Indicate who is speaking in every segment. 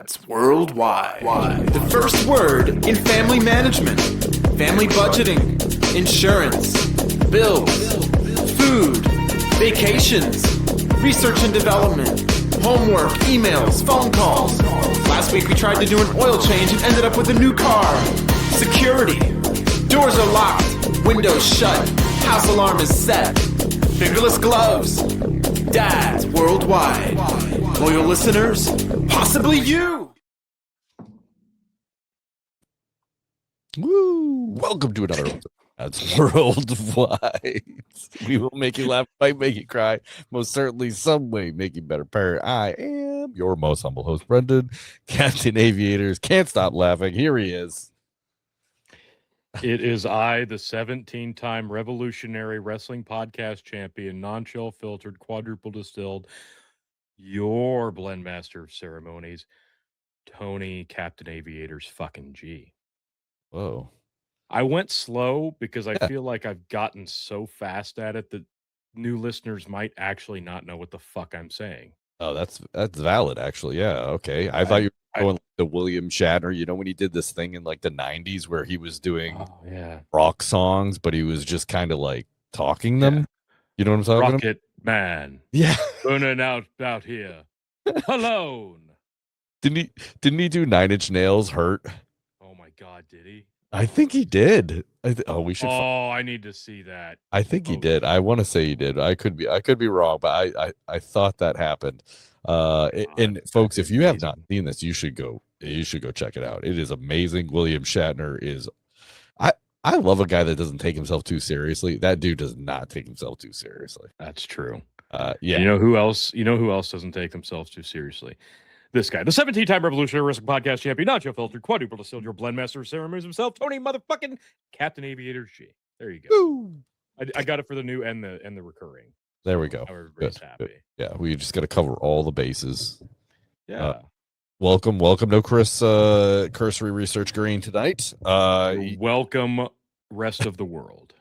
Speaker 1: Dads Worldwide. The first word in family management, family budgeting, insurance, bills, food, vacations, research and development, homework, emails, phone calls. Last week we tried to do an oil change and ended up with a new car. Security. Doors are locked, windows shut, house alarm is set. Fingerless gloves. Dads Worldwide. Loyal listeners, possibly you.
Speaker 2: Woo! Welcome to another Dads Worldwide. We will make you laugh, might make you cry, most certainly some way make you better parent. I am your most humble host, Brendan, Captain Aviators. Can't stop laughing. Here he is.
Speaker 3: It is I, the 17-time Revolutionary Wrestling Podcast Champion, non-chill filtered, quadruple distilled, your blend master of ceremonies, Tony Captain Aviators fucking G.
Speaker 2: Whoa.
Speaker 3: I went slow because I
Speaker 2: Yeah.
Speaker 3: feel like I've gotten so fast at it that new listeners might actually not know what the fuck I'm saying.
Speaker 2: Oh, that's valid, actually. Yeah, okay. I thought you were going like the William Shatner, you know, when he did this thing in like the 90s where he was doing rock songs, but he was just kind of like talking them.
Speaker 3: Yeah.
Speaker 2: You know what I'm talking about?
Speaker 3: Rocket Man.
Speaker 2: Yeah.
Speaker 3: Burning out here. Alone.
Speaker 2: Didn't he do 9 Inch Nails Hurt?
Speaker 3: Oh my God, did he?
Speaker 2: I think he did. We should.
Speaker 3: I need to see that.
Speaker 2: I think he did. I want to say he did. I could be wrong, but I thought that happened. And folks, if you have not seen this, you should go check it out. It is amazing. William Shatner is. I love a guy that doesn't take himself too seriously. That dude does not take himself too seriously.
Speaker 3: That's true.
Speaker 2: Yeah.
Speaker 3: You know who else doesn't take themselves too seriously? This guy, the 17-time Revolutionary Wrestling Podcast Champion, not your filtered, quadruple distilled, your blend master of ceremonies himself, Tony motherfucking Captain Aviator G. There you go. I got it for the new and the recurring.
Speaker 2: There we go.
Speaker 3: Everybody's happy.
Speaker 2: Good. Yeah, we just got to cover all the bases.
Speaker 3: Yeah.
Speaker 2: Welcome. No Chris cursory research green tonight.
Speaker 3: Welcome, rest of the world.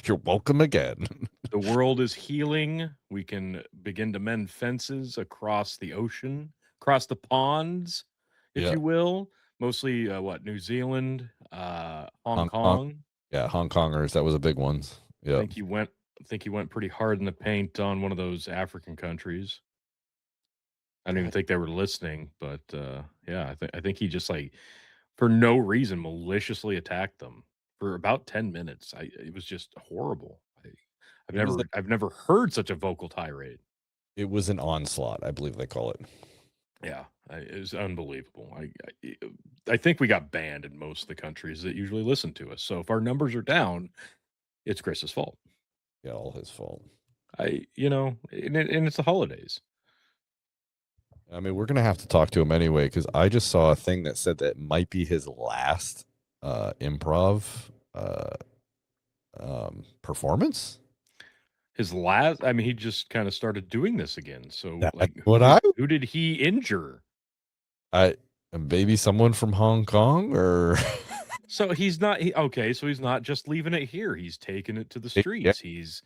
Speaker 2: You're welcome again.
Speaker 3: The world is healing. We can begin to mend fences across the ocean, across the ponds, if you will. Mostly New Zealand, Hong Kong.
Speaker 2: Yeah, Hong Kongers. That was a big one. Yeah.
Speaker 3: I think he went pretty hard in the paint on one of those African countries. I don't even think they were listening, but I think he just for no reason maliciously attacked them for about 10 minutes. It was just horrible. I've never heard such a vocal tirade.
Speaker 2: It was an onslaught, I believe they call it.
Speaker 3: Yeah, it was unbelievable. I think we got banned in most of the countries that usually listen to us. So if our numbers are down, it's Chris's fault.
Speaker 2: Yeah, all his fault.
Speaker 3: And it's the holidays.
Speaker 2: I mean, we're going to have to talk to him anyway, because I just saw a thing that said that might be his last improv performance.
Speaker 3: His last, he just kind of started doing this again. So who did he injure?
Speaker 2: Maybe someone from Hong Kong or.
Speaker 3: So he's not, so he's not just leaving it here. He's taking it to the streets. Yeah. He's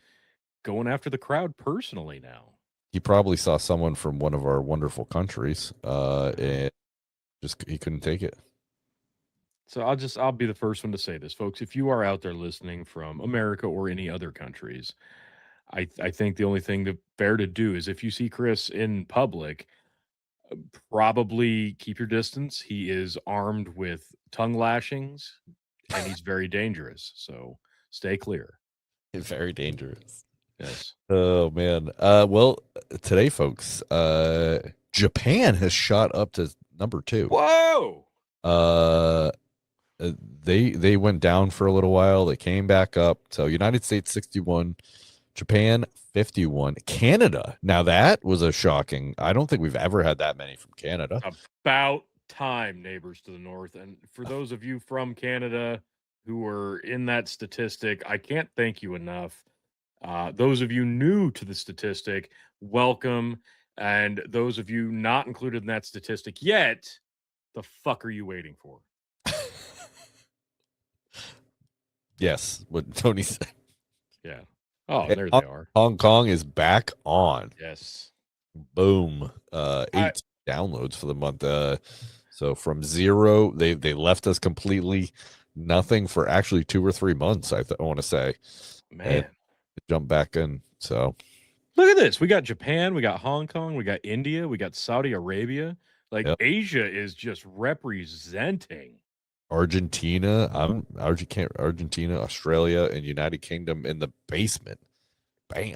Speaker 3: going after the crowd personally now.
Speaker 2: He probably saw someone from one of our wonderful countries, and he couldn't take it.
Speaker 3: So I'll be the first one to say this, folks. If you are out there listening from America or any other countries, I think the only thing fair to do is if you see Chris in public, probably keep your distance. He is armed with tongue lashings, and he's very dangerous. So stay clear.
Speaker 2: He's very dangerous.
Speaker 3: Yes.
Speaker 2: Oh man. Well, today, folks, Japan has shot up to number 2.
Speaker 3: Whoa.
Speaker 2: They went down for a little while. They came back up. So United States 61, Japan 51, Canada. Now that was a shocking. I don't think we've ever had that many from Canada.
Speaker 3: About time, neighbors to the north. And for those of you from Canada who were in that statistic, I can't thank you enough. Those of you new to the statistic, welcome. And those of you not included in that statistic yet, the fuck are you waiting for?
Speaker 2: Yes, what Tony said.
Speaker 3: Yeah. Oh, there they are.
Speaker 2: Hong Kong is back on.
Speaker 3: Yes.
Speaker 2: Boom. 18 downloads for the month. So from zero, they left us completely nothing for actually 2 or 3 months. I want to say, and
Speaker 3: Man,
Speaker 2: jump back in. So
Speaker 3: look at this. We got Japan, we got Hong Kong, we got India, we got Saudi Arabia. Like
Speaker 2: yep.
Speaker 3: Asia is just representing.
Speaker 2: Argentina, Argentina, Australia, and United Kingdom in the basement. Bam.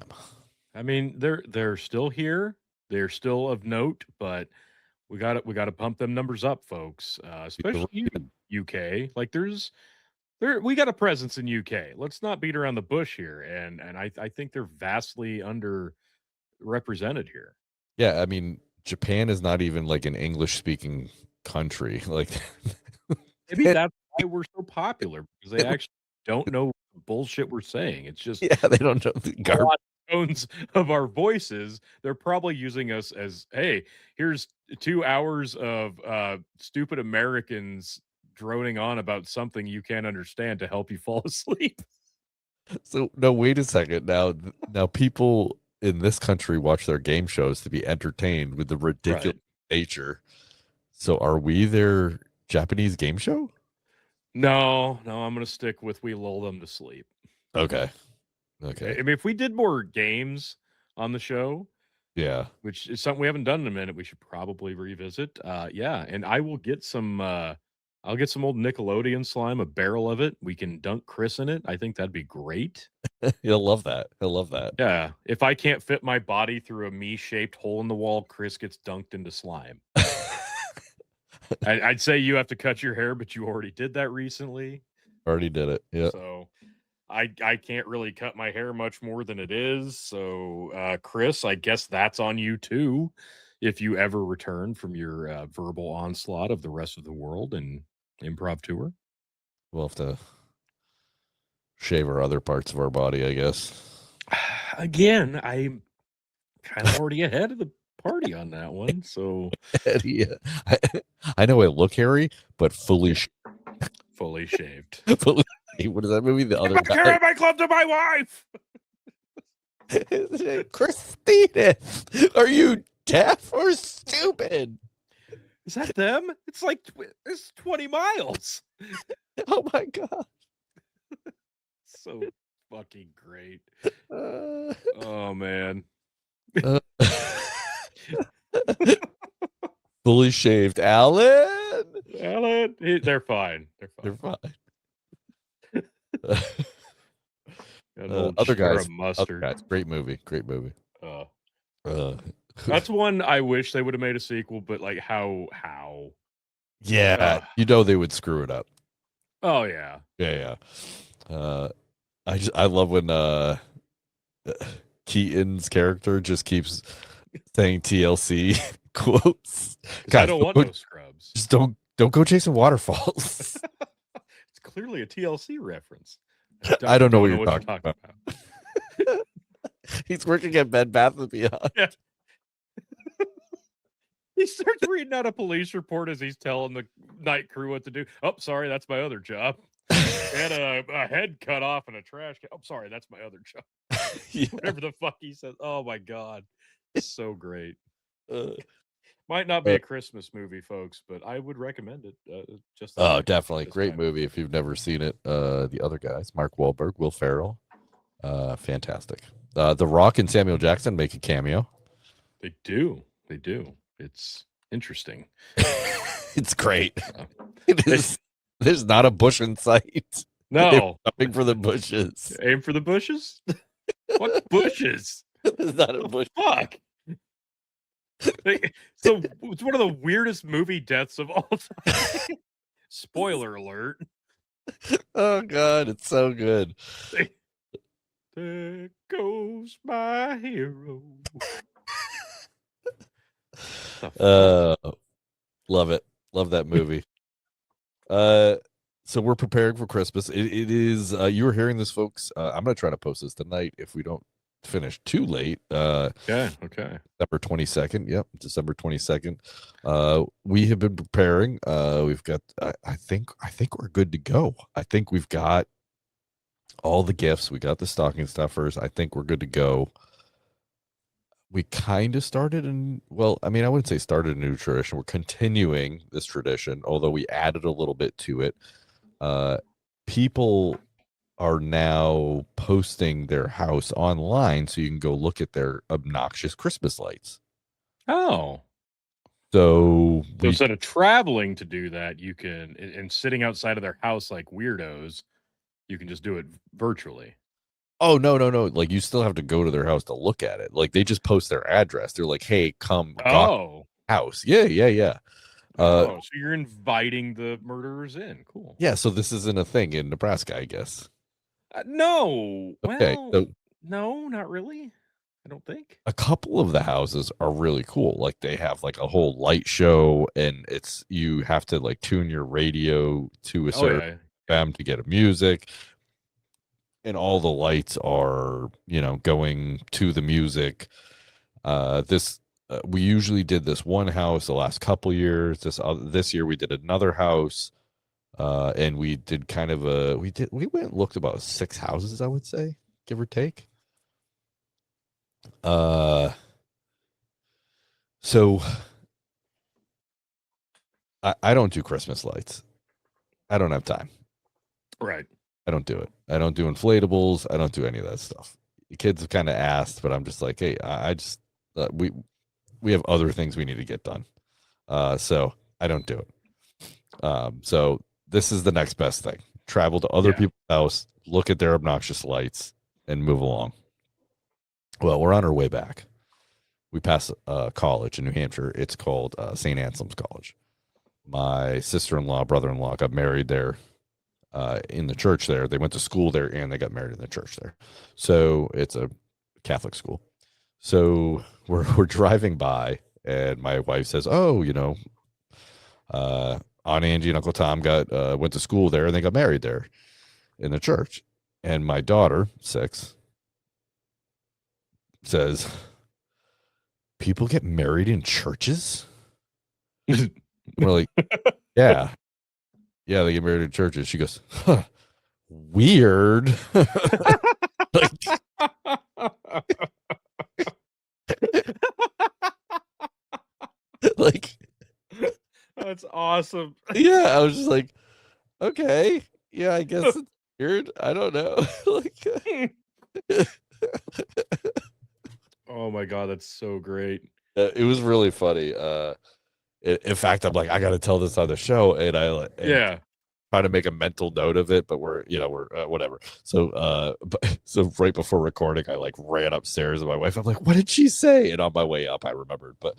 Speaker 3: I mean, they're still here. They're still of note, but we got to pump them numbers up, folks. Especially you, UK. Like we got a presence in UK. Let's not beat around the bush here. And I think they're vastly underrepresented here.
Speaker 2: Yeah, I mean, Japan is not even like an English speaking country. Like
Speaker 3: Maybe that's why we're so popular, because they actually don't know the bullshit we're saying. It's just
Speaker 2: they don't know the
Speaker 3: tones of our voices. They're probably using us as, hey, here's 2 hours of stupid Americans droning on about something you can't understand to help you fall asleep.
Speaker 2: So no, wait a second. Now people in this country watch their game shows to be entertained with the ridiculous nature. So are we their Japanese game show?
Speaker 3: No, I'm gonna stick with we lull them to sleep.
Speaker 2: Okay.
Speaker 3: I mean, if we did more games on the show,
Speaker 2: Yeah.
Speaker 3: which is something we haven't done in a minute, we should probably revisit. Yeah, and I will get some I'll get some old Nickelodeon slime, a barrel of it. We can dunk Chris in it. I think that'd be great.
Speaker 2: He'll love that. He'll love that.
Speaker 3: Yeah. If I can't fit my body through a me-shaped hole in the wall, Chris gets dunked into slime. I'd say you have to cut your hair, but you already did that recently.
Speaker 2: Already did it. Yeah.
Speaker 3: So I can't really cut my hair much more than it is. So Chris, I guess that's on you too. If you ever return from your verbal onslaught of the rest of the world and improv tour.
Speaker 2: We'll have to shave our other parts of our body, I guess.
Speaker 3: Again, I'm kind of already ahead of the party on that one. So
Speaker 2: Yeah. I know I look hairy, but fully
Speaker 3: fully shaved.
Speaker 2: fully, what is that movie? The other guy.
Speaker 3: Carry my club to my wife.
Speaker 2: Christina, are you deaf or stupid?
Speaker 3: Is that them? It's like it's 20 miles.
Speaker 2: Oh my god.
Speaker 3: So fucking great. Oh man.
Speaker 2: Fully shaved Alan.
Speaker 3: They're fine.
Speaker 2: They're fine.
Speaker 3: Other guys, mustard.
Speaker 2: Other guys. Great movie.
Speaker 3: That's one I wish they would have made a sequel, but like how?
Speaker 2: Yeah, they would screw it up.
Speaker 3: Oh yeah.
Speaker 2: Yeah. I love when Keaton's character just keeps saying TLC quotes.
Speaker 3: I don't want no scrubs.
Speaker 2: Just don't go chasing waterfalls.
Speaker 3: It's clearly a TLC reference.
Speaker 2: I don't know what you're talking about. He's working at Bed Bath & Beyond. Yeah.
Speaker 3: He starts reading out a police report as he's telling the night crew what to do. Oh, sorry, that's my other job. And a head cut off and a trash can. Oh, sorry, that's my other job. Yeah. Whatever the fuck he says. Oh my god, it's so great. Might not be a Christmas movie, folks, but I would recommend it.
Speaker 2: Definitely great movie if you've never seen it. The other guys, Mark Wahlberg, Will Ferrell, fantastic. The Rock and Samuel Jackson make a cameo.
Speaker 3: They do. It's interesting.
Speaker 2: It's great. It is. There's not a bush in sight.
Speaker 3: No,
Speaker 2: jumping for the bushes.
Speaker 3: Aim for the bushes. What bushes?
Speaker 2: There's not a bush.
Speaker 3: Fuck. So it's one of the weirdest movie deaths of all time. Spoiler alert.
Speaker 2: Oh god, it's so good.
Speaker 3: There goes my hero.
Speaker 2: Love it. Love that movie. So we're preparing for Christmas. It is you were hearing this, folks. I'm gonna try to post this tonight if we don't finish too late.
Speaker 3: Okay.
Speaker 2: December 22nd. Yep, December 22nd. We have been preparing. We've got I think we're good to go. I think we've got all the gifts. We got the stocking stuffers. I think we're good to go. we kind of started well, I mean, I wouldn't say started a new tradition. We're continuing this tradition, although we added a little bit to it. People are now posting their house online so you can go look at their obnoxious Christmas lights.
Speaker 3: Oh.
Speaker 2: So
Speaker 3: So instead of traveling to do that, you can, and sitting outside of their house like weirdos, you can just do it virtually.
Speaker 2: Oh, no, no, no. Like, you still have to go to their house to look at it. Like, they just post their address. They're like, hey, come gawk
Speaker 3: Oh.
Speaker 2: house. Yeah, yeah, yeah.
Speaker 3: Oh, so you're inviting the murderers in. Cool.
Speaker 2: Yeah, so this isn't a thing in Nebraska, I guess.
Speaker 3: No.
Speaker 2: Okay,
Speaker 3: Well,
Speaker 2: so
Speaker 3: no, not really. I don't think.
Speaker 2: a couple of the houses are really cool. Like, they have like a whole light show, and it's you have to like tune your radio to a
Speaker 3: Oh
Speaker 2: certain
Speaker 3: yeah.
Speaker 2: FM to get a music, and all the lights are, going to the music. This we usually did this one house the last couple years. This year we did another house, and we did kind of we went and looked about 6 houses, I would say, give or take. So I don't do Christmas lights. I don't have time.
Speaker 3: Right.
Speaker 2: I don't do it. I don't do inflatables. I don't do any of that stuff. The kids have kind of asked, but I'm just like, hey, I just we have other things we need to get done. So I don't do it. So this is the next best thing. Travel to other people's house, look at their obnoxious lights, and move along. Well, we're on our way back. We pass a college in New Hampshire. It's called St. Anselm's College. My sister-in-law, brother-in-law got married there in the church there. They went to school there and they got married in the church there. So it's a Catholic school. So we're driving by, and my wife says, "Oh, Aunt Angie and Uncle Tom went to school there, and they got married there in the church." And my daughter, 6, says, "People get married in churches?" We're like, "Yeah, yeah, they get married in churches." She goes, "Huh, weird." Like, like,
Speaker 3: That's awesome.
Speaker 2: yeah, I was just like, okay, yeah, I guess it's weird. I don't know. Like,
Speaker 3: Oh my god, that's so great.
Speaker 2: it was really funny. In fact, I'm like, I got to tell this on the show, and
Speaker 3: Yeah.
Speaker 2: try to make a mental note of it, but we're whatever. So so right before recording, I like ran upstairs with my wife. I'm like, what did she say? And on my way up, I remembered. But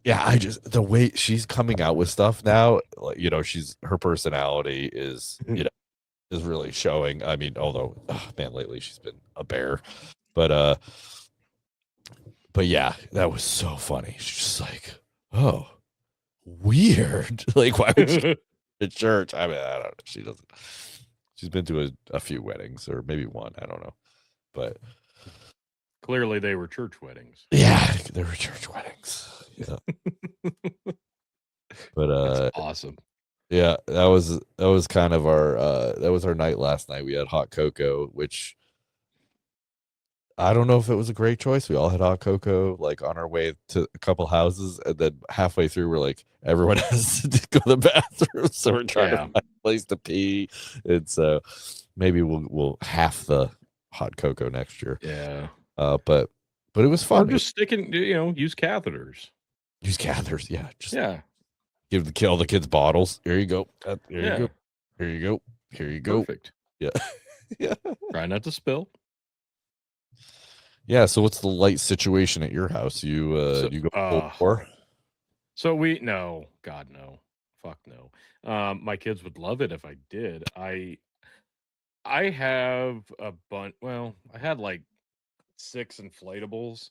Speaker 2: yeah, the way she's coming out with stuff now, like, she's her personality is is really showing. I mean, although man, lately she's been a bear, but yeah, that was so funny. She's just like, oh, weird. Like, why would she to church? I mean, I don't know. She doesn't. She's been to a few weddings, or maybe one. I don't know, but
Speaker 3: Clearly they were church weddings.
Speaker 2: yeah, they were church weddings. Yeah, but
Speaker 3: That's awesome.
Speaker 2: yeah, that was kind of our that was our night last night. We had hot cocoa, which I don't know if it was a great choice. We all had hot cocoa like on our way to a couple houses, and then halfway through, we're like, everyone has to go to the bathroom, so we're trying to find a place to pee. And so maybe we'll half the hot cocoa next year.
Speaker 3: Yeah.
Speaker 2: But it was fun.
Speaker 3: Or just sticking, use catheters.
Speaker 2: Use catheters, yeah. Just
Speaker 3: give
Speaker 2: all the kids bottles. Here you go. Here you go. Here you go. Here you go.
Speaker 3: Perfect.
Speaker 2: Yeah. Yeah.
Speaker 3: Try not to spill.
Speaker 2: Yeah. So what's the light situation at your house? You you go for?
Speaker 3: So no, God no, fuck no. My kids would love it if I did. I have a bunch. Well, I had like 6 inflatables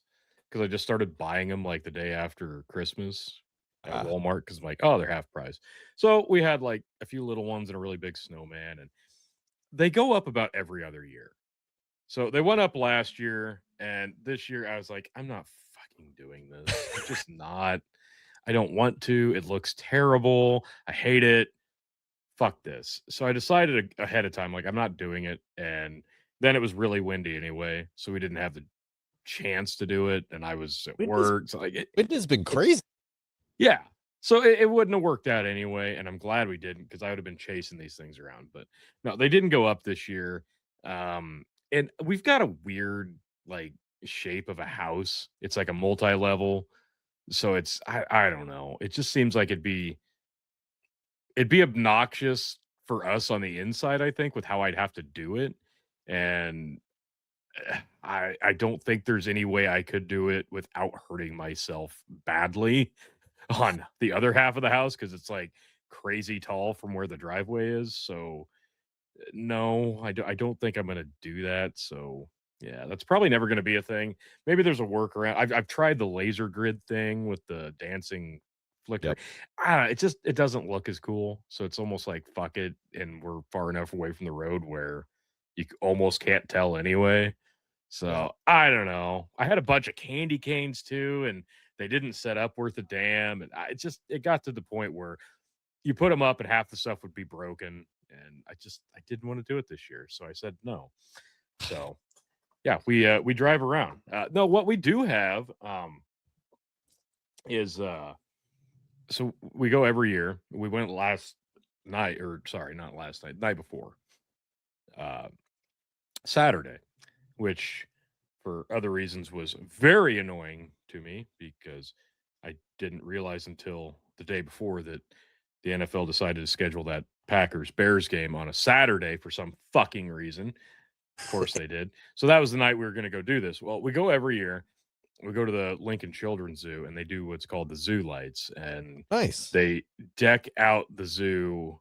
Speaker 3: because I just started buying them like the day after Christmas at Walmart because I'm like, oh, they're half price. So we had like a few little ones and a really big snowman, and they go up about every other year. So they went up last year, and this year I was like, I'm not fucking doing this. I'm just not. I don't want to. It looks terrible. I hate it. Fuck this. So I decided ahead of time, like, I'm not doing it. And then it was really windy anyway. So we didn't have the chance to do it, and I was at
Speaker 2: Wind
Speaker 3: work. So
Speaker 2: Wind has been crazy.
Speaker 3: yeah. So it wouldn't have worked out anyway, and I'm glad we didn't because I would have been chasing these things around. But no, they didn't go up this year. And we've got a weird like shape of a house. It's like a multi-level, so I don't know. It just seems like it'd be obnoxious for us on the inside, I think, with how I'd have to do it. And I don't think there's any way I could do it without hurting myself badly on the other half of the house because it's like crazy tall from where the driveway is. So no, I don't think I'm gonna do that. So yeah, that's probably never gonna be a thing. Maybe there's a workaround. I've tried the laser grid thing with the dancing flicker.
Speaker 2: Yep.
Speaker 3: It doesn't look as cool. So it's almost like fuck it, and we're far enough away from the road where almost can't tell anyway.
Speaker 2: Yeah.
Speaker 3: So I don't know. I had a bunch of candy canes too, and they didn't set up worth a damn. And it got to the point where you put them up and half the stuff would be broken. And I didn't want to do it this year. So I said no. So yeah, we drive around. No, what we do have is so we go every year. We went last night, or sorry, not last night, night before. Uh Saturday, which for other reasons was very annoying to me because I didn't realize until the day before that the NFL decided to schedule that Packers Bears game on a Saturday for some fucking reason. Of course they did. So that was the night we were going to go do this. Well, we go every year. We go to the Lincoln Children's Zoo and they do what's called the zoo lights, and
Speaker 2: Nice.
Speaker 3: they deck out the zoo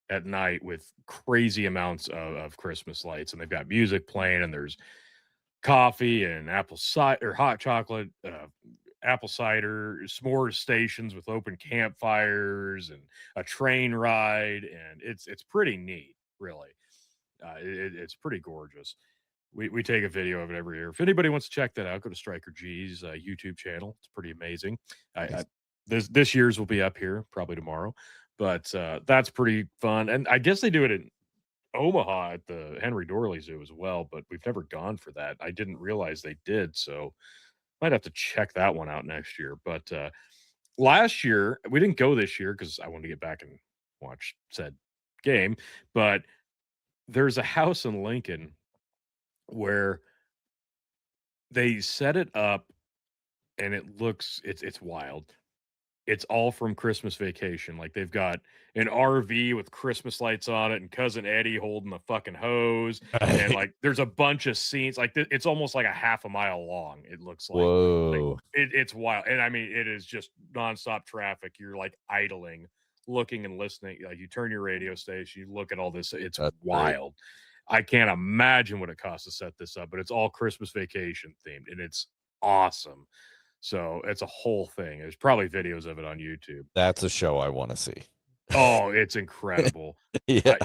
Speaker 3: at night with crazy amounts of Christmas lights, and they've got music playing, and there's coffee and apple cider or hot chocolate, apple cider, s'mores stations with open campfires, and a train ride, and it's pretty neat, really. It's pretty gorgeous. We take a video of it every year. If anybody wants to check that out, go to Striker G's YouTube channel. It's pretty amazing.
Speaker 2: Nice.
Speaker 3: This year's will be up here probably tomorrow, but that's pretty fun. And I guess they do it in Omaha at the Henry Dorley Zoo as well, but we've never gone for that. I didn't realize they did, so might have to check that one out next year. But last year we didn't go this year because I wanted to get back and watch said game. But there's a house in Lincoln where they set it up, and it's wild. It's all from Christmas Vacation. Like they've got an RV with Christmas lights on it, and cousin Eddie holding the fucking hose, and like there's a bunch of scenes. Like it's almost like a half a mile long. It looks like
Speaker 2: Whoa.
Speaker 3: it's wild, and I mean it is just nonstop traffic. You're like idling, looking and listening. Like you turn your radio station, you look at all this. It's
Speaker 2: That's great.
Speaker 3: wild. I can't imagine what it costs to set this up, but it's all Christmas Vacation themed, and it's awesome. So it's a whole thing. There's probably videos of it on YouTube.
Speaker 2: That's a show I want to see.
Speaker 3: Oh, it's incredible.
Speaker 2: Yeah.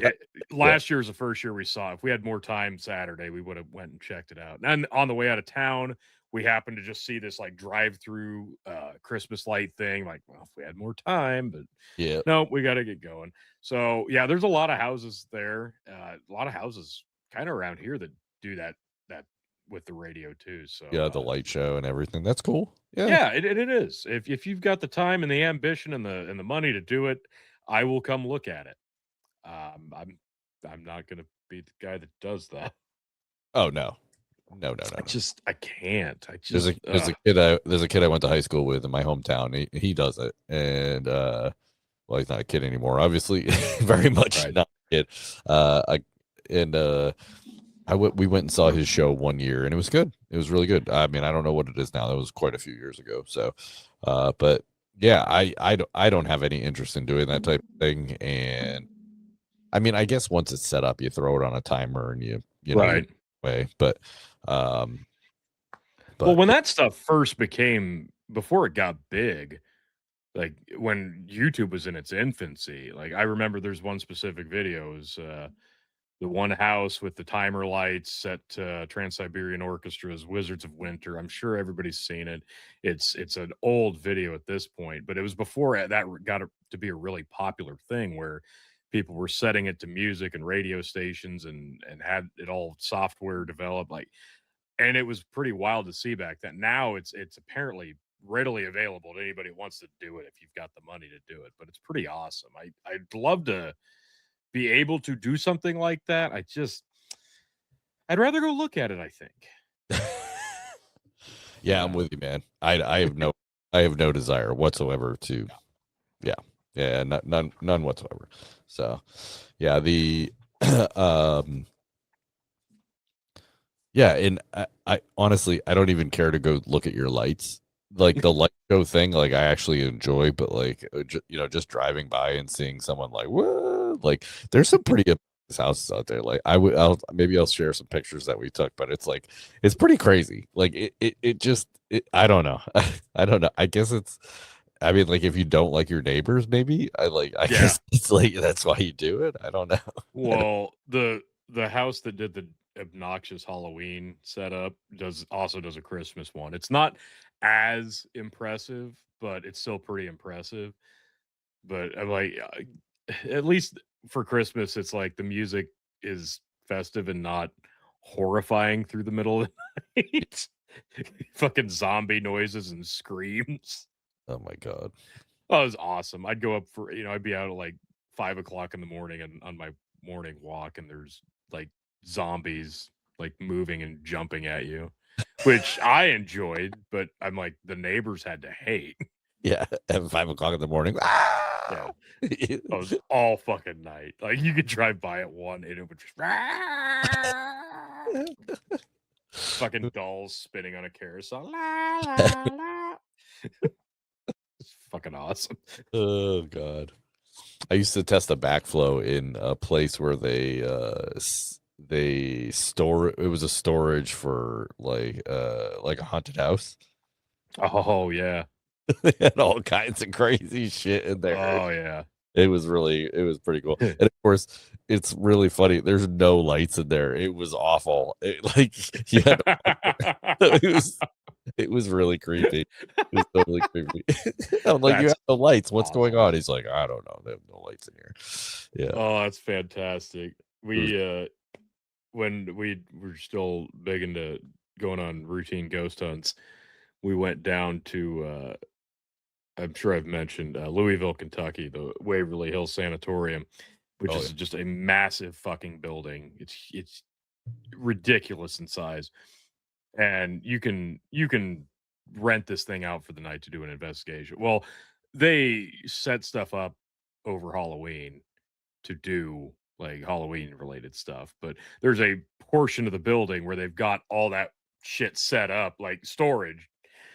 Speaker 3: Last year was the first year we saw it. If we had more time Saturday, we would have went and checked it out. And on the way out of town, we happened to just see this like drive-through Christmas light thing. Like, well, if we had more time, but
Speaker 2: Yeah.
Speaker 3: no, we got to get going. So yeah, there's a lot of houses there. A lot of houses kind of around here that do that with the radio too. So
Speaker 2: Yeah, the light show and everything. That's cool. Yeah.
Speaker 3: yeah, it is. If you've got the time and the ambition and the money to do it, I will come look at it. I'm not gonna be the guy that does that.
Speaker 2: Oh no. No.
Speaker 3: I can't.
Speaker 2: There's a kid I went to high school with in my hometown. He does it. And well, he's not a kid anymore, obviously. Very much
Speaker 3: Right.
Speaker 2: not a kid. We went and saw his show one year, and it was good. It was really good. I mean, I don't know what it is now. That was quite a few years ago. So, but yeah, I don't have any interest in doing that type of thing. And I mean, I guess once it's set up, you throw it on a timer and you know,
Speaker 3: Right.
Speaker 2: way. But
Speaker 3: well, when that stuff first became, before it got big, like when YouTube was in its infancy, like I remember there's one specific video is the one house with the timer lights set to Trans-Siberian Orchestra's Wizards of Winter. I'm sure everybody's seen it. It's an old video at this point, but it was before that got to be a really popular thing where people were setting it to music and radio stations and had it all software developed. Like and it was pretty wild to see back then. Now it's apparently readily available to anybody who wants to do it if you've got the money to do it. But it's pretty awesome. I'd love to be able to do something like that. I'd rather go look at it, I think.
Speaker 2: Yeah, I'm with you, man. I have no desire whatsoever to none whatsoever. So yeah, the yeah, and I honestly I don't even care to go look at your lights. Like the light show thing, like I actually enjoy, but like just driving by and seeing someone like what, like there's some pretty good houses out there. Like I'll share some pictures that we took, but it's like it's pretty crazy. Like I don't know. I don't know. I guess I mean, like if you don't like your neighbors, maybe I guess it's like that's why you do it. I don't know.
Speaker 3: Well, the house that did the obnoxious Halloween setup also does a Christmas one. It's not as impressive, but it's still pretty impressive. But I'm like, at least for Christmas, it's like the music is festive and not horrifying through the middle of the night. Fucking zombie noises and screams.
Speaker 2: Oh my god.
Speaker 3: Oh, it was awesome. I'd go up for I'd be out at like 5 o'clock in the morning and on my morning walk, and there's like zombies like moving and jumping at you, which I enjoyed, but I'm like the neighbors had to hate.
Speaker 2: Yeah, at 5 o'clock in the morning.
Speaker 3: Yeah, it was all fucking night. Like you could drive by at 1 and it would just fucking dolls spinning on a carousel. La, la, la. It's fucking awesome.
Speaker 2: Oh god. I used to test a backflow in a place where they store it was a storage for like a haunted house.
Speaker 3: Oh yeah.
Speaker 2: They had all kinds of crazy shit in there.
Speaker 3: Oh yeah.
Speaker 2: It was pretty cool. And of course, it's really funny. There's no lights in there. It was awful. It was really creepy. It was totally creepy. I'm like, you have no lights. What's going on? He's like, I don't know. They have no lights in here. Yeah.
Speaker 3: Oh, that's fantastic. We when we were still big into going on routine ghost hunts, we went down to I'm sure I've mentioned Louisville, Kentucky, the Waverly Hills Sanatorium, which is just a massive fucking building. It's ridiculous in size, and you can rent this thing out for the night to do an investigation. Well, they set stuff up over Halloween to do like Halloween related stuff, but there's a portion of the building where they've got all that shit set up like storage.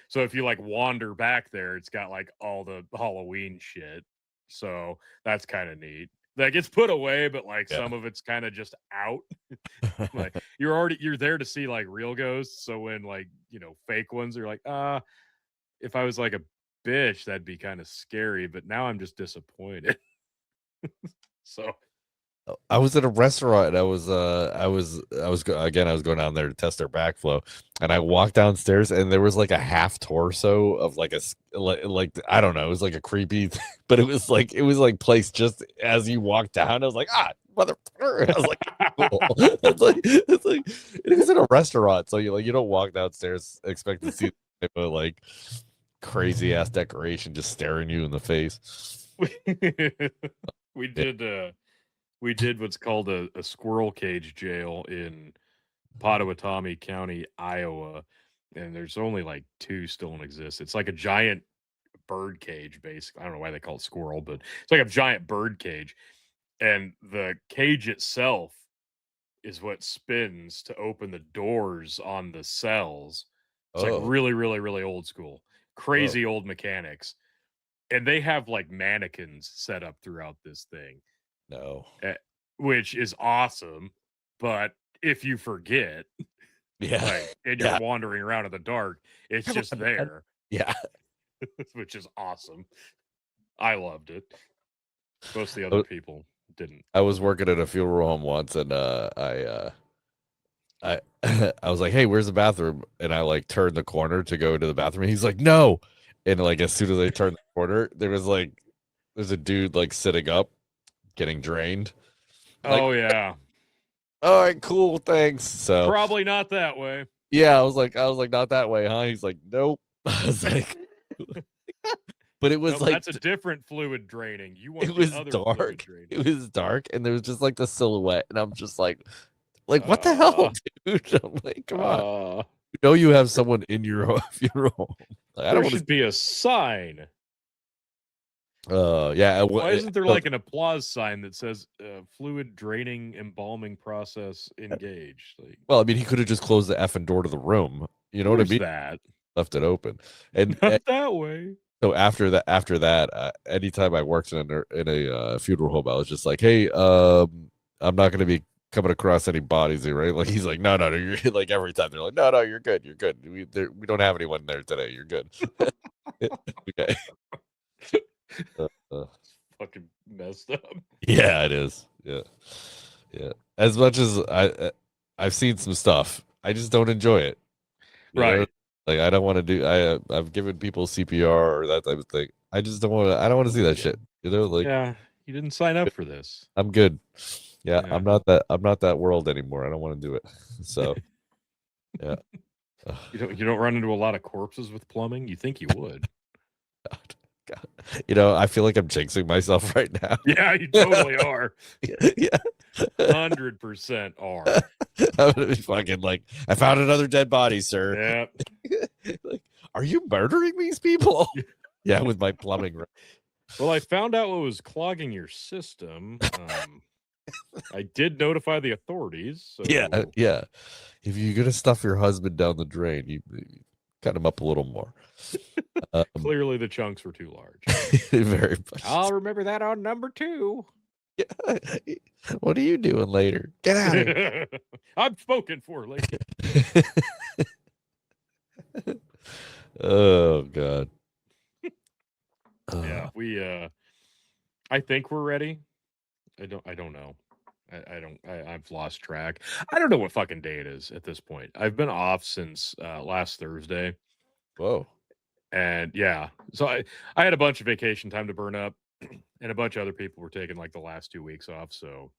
Speaker 3: So if you like wander back there, it's got like all the Halloween shit. So that's kind of neat. Like it's put away, but like some of it's kind of just out. Like you're there to see like real ghosts. So when like, fake ones are like, if I was like a bitch, that'd be kind of scary, but now I'm just disappointed. So
Speaker 2: I was at a restaurant and I was going down there to test their backflow, and I walked downstairs and there was like a half torso of like like I don't know, it was like a creepy but it was like placed just as you walked down. I was like, motherfucker. I was like, cool. it's like it was in a restaurant, so you don't walk downstairs expect to see type of like crazy ass decoration just staring you in the face.
Speaker 3: We did what's called a squirrel cage jail in Pottawatomie County, Iowa, and there's only like 2 still in existence. It's like a giant bird cage, basically. I don't know why they call it squirrel, but it's like a giant bird cage, and the cage itself is what spins to open the doors on the cells. It's like really, really, really old school, crazy old mechanics, and they have like mannequins set up throughout this thing.
Speaker 2: No.
Speaker 3: Which is awesome, but if you forget, and you're wandering around in the dark, it's just there.
Speaker 2: Yeah.
Speaker 3: Which is awesome. I loved it. Most of the other people didn't.
Speaker 2: I was working at a funeral home once, and I was like, hey, where's the bathroom? And I like turned the corner to go into the bathroom, and he's like, no. And like as soon as I turned the corner, there's a dude like sitting up getting drained.
Speaker 3: Oh yeah.
Speaker 2: All right, cool, thanks. So
Speaker 3: probably not that way.
Speaker 2: Yeah, I was like, not that way, huh? He's like, nope. I was like, but it was
Speaker 3: Nope,
Speaker 2: like
Speaker 3: that's a different fluid draining. You
Speaker 2: it
Speaker 3: want the
Speaker 2: was
Speaker 3: other fluid
Speaker 2: dark.
Speaker 3: draining.
Speaker 2: It was dark, and there was just like the silhouette, and I'm just like what the hell, dude? I'm like, come on. You know you have someone in your funeral. Like, I
Speaker 3: There
Speaker 2: don't want
Speaker 3: should be a sign.
Speaker 2: yeah.
Speaker 3: Why isn't there like an applause sign that says fluid draining embalming process engaged? Like,
Speaker 2: well, I mean, he could have just closed the effing door to the room. You know what I
Speaker 3: there's
Speaker 2: mean?
Speaker 3: that.
Speaker 2: Left it open, and
Speaker 3: Not that way.
Speaker 2: so after that, anytime I worked in a funeral home, I was just like, hey, I'm not going to be coming across any bodies here, right? Like he's like, no, you're like every time they're like, no, you're good, we don't have anyone there today, you're good. Okay.
Speaker 3: Fucking messed up.
Speaker 2: Yeah, it is. Yeah. As much as I've seen some stuff, I just don't enjoy it. You know?
Speaker 3: Right.
Speaker 2: Like I don't want to do. I've given people CPR or that type of thing. I just don't want to. I don't want to see that shit. You know, like
Speaker 3: Yeah, you didn't sign up for this.
Speaker 2: I'm good. Yeah,
Speaker 3: Yeah.
Speaker 2: I'm not that. I'm not that world anymore. I don't want to do it. So, yeah.
Speaker 3: You don't run into a lot of corpses with plumbing. You think you would?
Speaker 2: God. You know, I feel like I'm jinxing myself right now.
Speaker 3: Yeah, you totally are.
Speaker 2: Yeah.
Speaker 3: 100% are.
Speaker 2: I'm gonna be fucking like, I found another dead body, sir.
Speaker 3: Yeah.
Speaker 2: Like, are you murdering these people? Yeah, with my plumbing.
Speaker 3: Well, I found out what was clogging your system. I did notify the authorities. So
Speaker 2: Yeah. If you're gonna stuff your husband down the drain, you cut him up a little more.
Speaker 3: Clearly, the chunks were too large.
Speaker 2: Very much.
Speaker 3: I'll remember that on number 2.
Speaker 2: Yeah. What are you doing later? Get out of here.
Speaker 3: I'm spoken for, lady.
Speaker 2: Oh God.
Speaker 3: Yeah, I think we're ready. I don't know. I've lost track. I don't know what fucking day it is at this point. I've been off since last Thursday.
Speaker 2: Whoa.
Speaker 3: And yeah, so I had a bunch of vacation time to burn up, and a bunch of other people were taking like the last 2 weeks off. So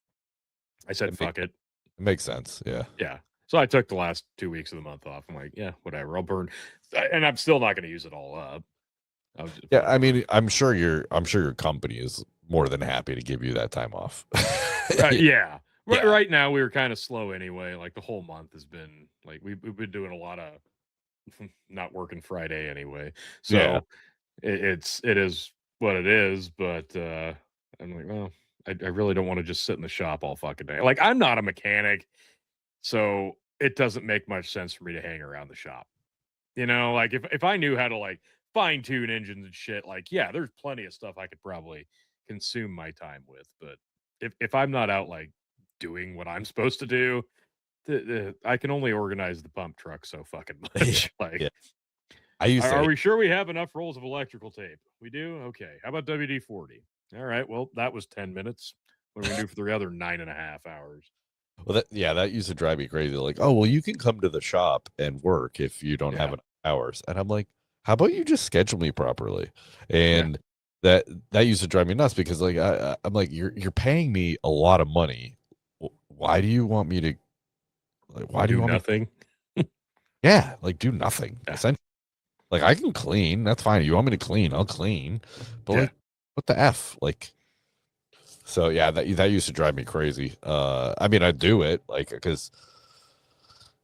Speaker 3: I said, fuck it.
Speaker 2: It makes sense. Yeah.
Speaker 3: Yeah. So I took the last 2 weeks of the month off. I'm like, yeah, whatever. I'll burn, and I'm still not going to use it all up.
Speaker 2: Yeah, I mean, I'm sure your company is more than happy to give you that time off.
Speaker 3: Yeah.
Speaker 2: Yeah.
Speaker 3: Right now we were kind of slow anyway. Like the whole month has been like we've been doing a lot of not working Friday anyway. So
Speaker 2: Yeah.
Speaker 3: it is what it is. But I'm like, well, I really don't want to just sit in the shop all fucking day. Like I'm not a mechanic, so it doesn't make much sense for me to hang around the shop. You know, like if I knew how to like fine tune engines and shit, like yeah, there's plenty of stuff I could probably consume my time with. But if I'm not out like doing what I'm supposed to do, I can only organize the pump truck so fucking much. Like,
Speaker 2: Yeah. I used to.
Speaker 3: are we sure we have enough rolls of electrical tape? We do. Okay. How about WD-40? All right. Well, that was 10 minutes. What do we do for the other 9.5 hours?
Speaker 2: Well, that used to drive me crazy. Like, oh, well, you can come to the shop and work if you don't have enough hours. And I'm like, how about you just schedule me properly? And that used to drive me nuts because like I'm like, you're paying me a lot of money. Why do you want me to? Like, why do you want
Speaker 3: nothing?
Speaker 2: Yeah, like do nothing. Essentially, like I can clean. That's fine. You want me to clean? I'll clean. But like, what the f? Like. So yeah, that used to drive me crazy. I mean, I do it like because,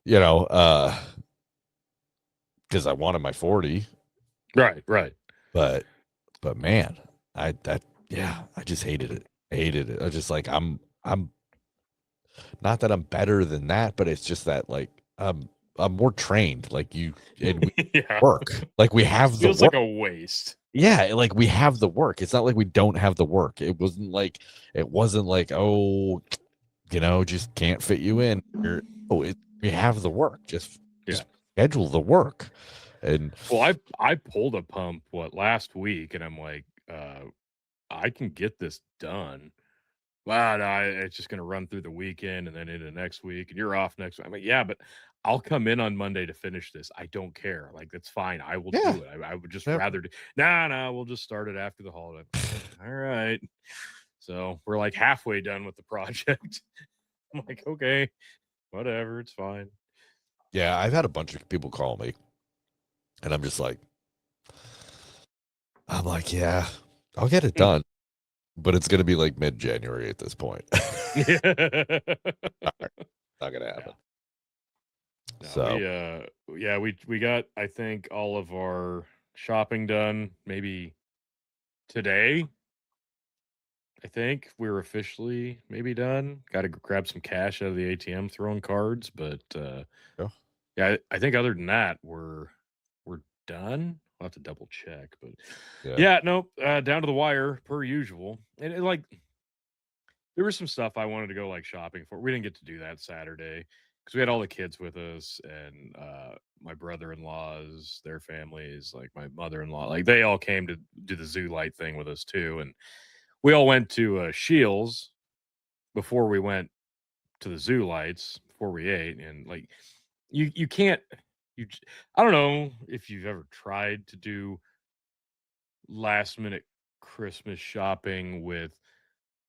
Speaker 2: you know, because I wanted my 40.
Speaker 3: Right.
Speaker 2: But man, I just hated it. I hated it. I was just like I'm not that I'm better than that, but it's just that like I'm more trained. Like you and we work. Like we have the
Speaker 3: feels
Speaker 2: work.
Speaker 3: like a waste.
Speaker 2: Yeah, like we have the work. It's not like we don't have the work. It wasn't like oh, you know, just can't fit you in. We have the work. Just schedule the work. And
Speaker 3: well, I pulled a pump last week, and I'm like, I can get this done. Wow, no, it's just gonna run through the weekend and then into next week, and you're off next week. I'm like, yeah, but I'll come in on Monday to finish this. I don't care. Like that's fine. I will do it. I would just rather do. Nah, we'll just start it after the holiday. All right. So we're like halfway done with the project. I'm like, okay, whatever, it's fine.
Speaker 2: Yeah, I've had a bunch of people call me, and I'm like, yeah, I'll get it done, but it's gonna be like mid-January at this point.
Speaker 3: Yeah.
Speaker 2: Not gonna happen.
Speaker 3: No,
Speaker 2: So
Speaker 3: we got, I think, all of our shopping done maybe today. I think we're officially maybe done. Got to grab some cash out of the ATM, throwing cards, but
Speaker 2: yeah,
Speaker 3: yeah, I think other than that, we're done. I'll have to double check, but
Speaker 2: yeah.
Speaker 3: yeah, no, down to the wire per usual. And like, there was some stuff I wanted to go like shopping for. We didn't get to do that Saturday because we had all the kids with us and my brother-in-laws, their families, like my mother-in-law, like they all came to do the zoo light thing with us too. And we all went to Shields before we went to the zoo lights before we ate. And like, you can't, I don't know if you've ever tried to do last minute Christmas shopping with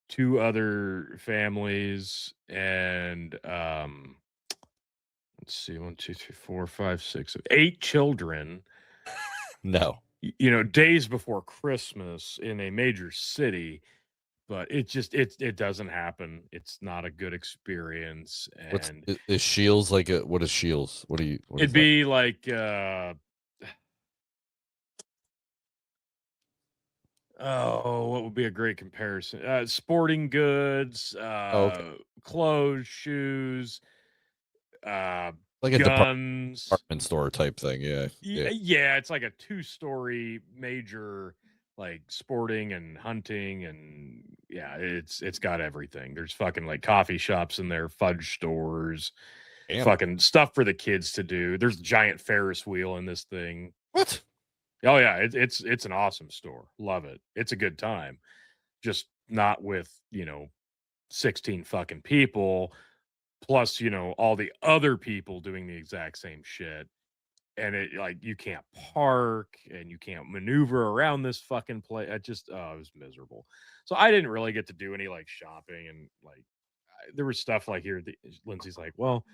Speaker 3: two other families and let's see, one, two, three, four, five, six, eight children,
Speaker 2: No.
Speaker 3: days before Christmas in a major city, but it doesn't happen. It's not a good experience.
Speaker 2: What's
Speaker 3: And
Speaker 2: is Shields like? What is Shields? What is
Speaker 3: it'd
Speaker 2: that?
Speaker 3: be like oh, what would be a great comparison? Sporting goods,
Speaker 2: Oh, okay.
Speaker 3: clothes, shoes, uh,
Speaker 2: Like a
Speaker 3: guns.
Speaker 2: department store type thing. Yeah, yeah.
Speaker 3: Yeah, it's like a two-story major like sporting and hunting and yeah, it's got everything. There's fucking like coffee shops in there, fudge stores,
Speaker 2: Damn.
Speaker 3: fucking stuff for the kids to do. There's a giant Ferris wheel in this thing.
Speaker 2: What?
Speaker 3: Oh yeah, it's an awesome store. Love it. It's a good time. Just not with, 16 fucking people plus, all the other people doing the exact same shit. And it like you can't park and you can't maneuver around this fucking place. It was miserable. So I didn't really get to do any like shopping and like there was stuff like here. Lindsay's like, well,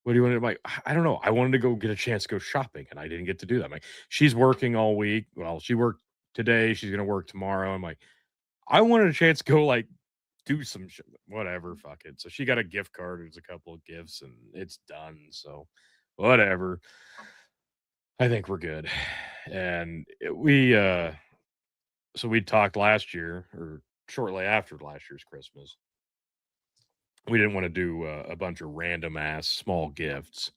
Speaker 3: what do you want to do? I'm like, I don't know. I wanted to go get a chance to go shopping and I didn't get to do that. I'm like, she's working all week. Well, she worked today. She's gonna work tomorrow. I'm like, I wanted a chance to go like do some whatever. Fuck it. So she got a gift card. There's a couple of gifts and it's done. So whatever. I think we're good. And so we talked last year or shortly after last year's Christmas. We didn't want to do a bunch of random ass small gifts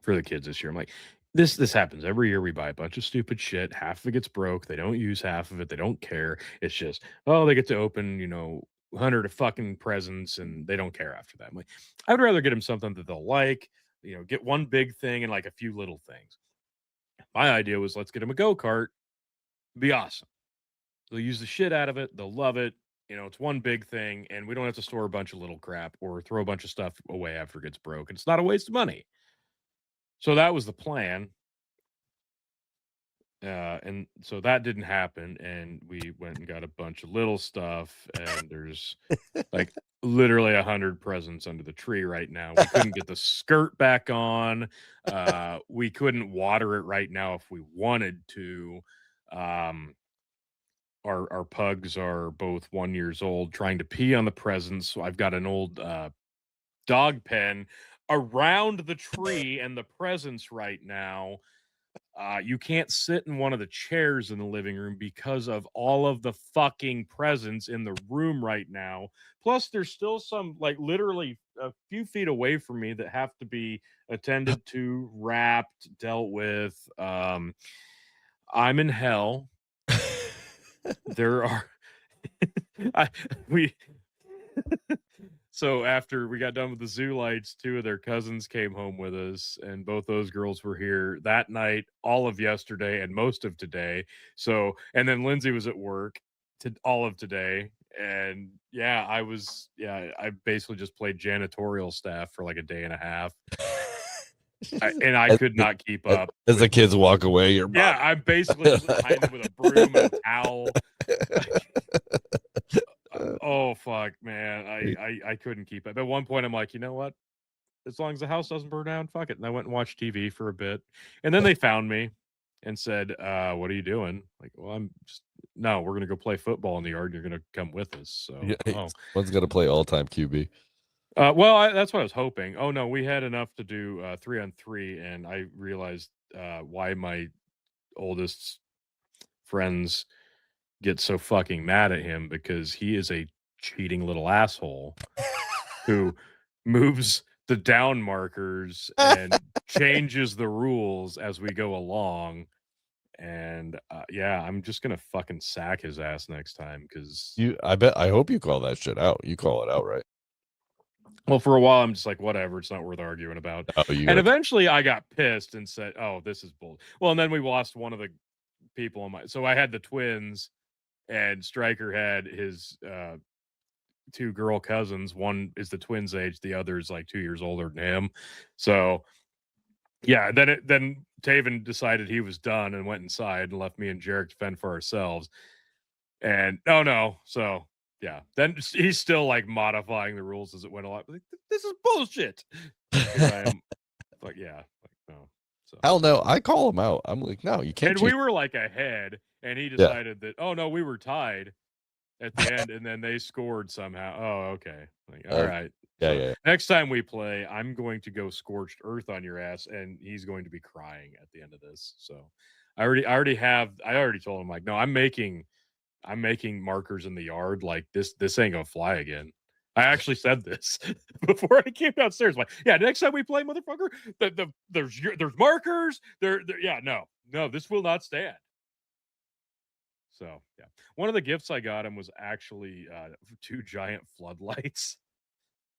Speaker 3: for the kids this year. I'm like, this happens every year. We buy a bunch of stupid shit. Half of it gets broke. They don't use half of it. They don't care. It's just, oh, they get to open, 100 of fucking presents and they don't care after that. I'm like, I would rather get them something that they'll like, get one big thing and like a few little things. My idea was let's get them a go-kart. Be awesome. They'll use the shit out of it. They'll love it. It's one big thing, and we don't have to store a bunch of little crap or throw a bunch of stuff away after it gets broken. It's not a waste of money. So that was the plan. And so that didn't happen. And we went and got a bunch of little stuff. And there's like literally 100 presents under the tree right now. We couldn't get the skirt back on. We couldn't water it right now if we wanted to. Our pugs are both 1 years old, trying to pee on the presents. So I've got an old dog pen around the tree and the presents right now. You can't sit in one of the chairs in the living room because of all of the fucking presents in the room right now. Plus, there's still some, like, literally a few feet away from me that have to be attended to, wrapped, dealt with. I'm in hell. There are, I, we, so after we got done with the zoo lights, two of their cousins came home with us, and both those girls were here that night, all of yesterday, and most of today. So, and then Lindsay was at work to all of today, and yeah, I basically just played janitorial staff for like a day and a half, and I could not keep up.
Speaker 2: As the kids walk away, you're
Speaker 3: Yeah, I'm basically just behind them with a broom and a towel. Oh fuck, man! I couldn't keep it. At one point, I'm like, you know what? as long as the house doesn't burn down, fuck it. And I went and watched TV for a bit. And then they found me and said, what are you doing? Like, well, no, we're going to go play football in the yard. You're going to come with us. So,
Speaker 2: Yeah, one's got to play all-time QB.
Speaker 3: Well, that's what I was hoping. Oh, no, we had enough to do 3-on-3. And I realized why my oldest friends get so fucking mad at him, because he is a cheating little asshole who moves the down markers and changes the rules as we go along. And yeah, I'm just gonna fucking sack his ass next time, because
Speaker 2: I hope you call that shit out. You call it out, right?
Speaker 3: well, for a while I'm just like, whatever, it's not worth arguing about. And eventually I got pissed and said, oh, this is bull. Well, and then we lost one of the people on so I had the twins, and Stryker had his two girl cousins. One is the twins' age, the other is like 2 years older than him. So yeah, then Taven decided he was done and went inside and left me and Jarek to fend for ourselves. And no, so yeah, then he's still like modifying the rules as it went along. Like, this is bullshit. Like, yeah, like, no. So
Speaker 2: hell no, I call him out. I'm like, no, you can't.
Speaker 3: And we were like ahead, and he decided that, oh no, we were tied at the end, and then they scored somehow. Oh, okay. Like, all right.
Speaker 2: Yeah.
Speaker 3: Next time we play, I'm going to go scorched earth on your ass, and he's going to be crying at the end of this. So I already told him, like, no, I'm making markers in the yard. Like, this ain't gonna fly again. I actually said this before I came downstairs. Like, yeah, next time we play, motherfucker, there's markers. Yeah, no, this will not stand. So yeah, one of the gifts I got him was actually 2 giant floodlights.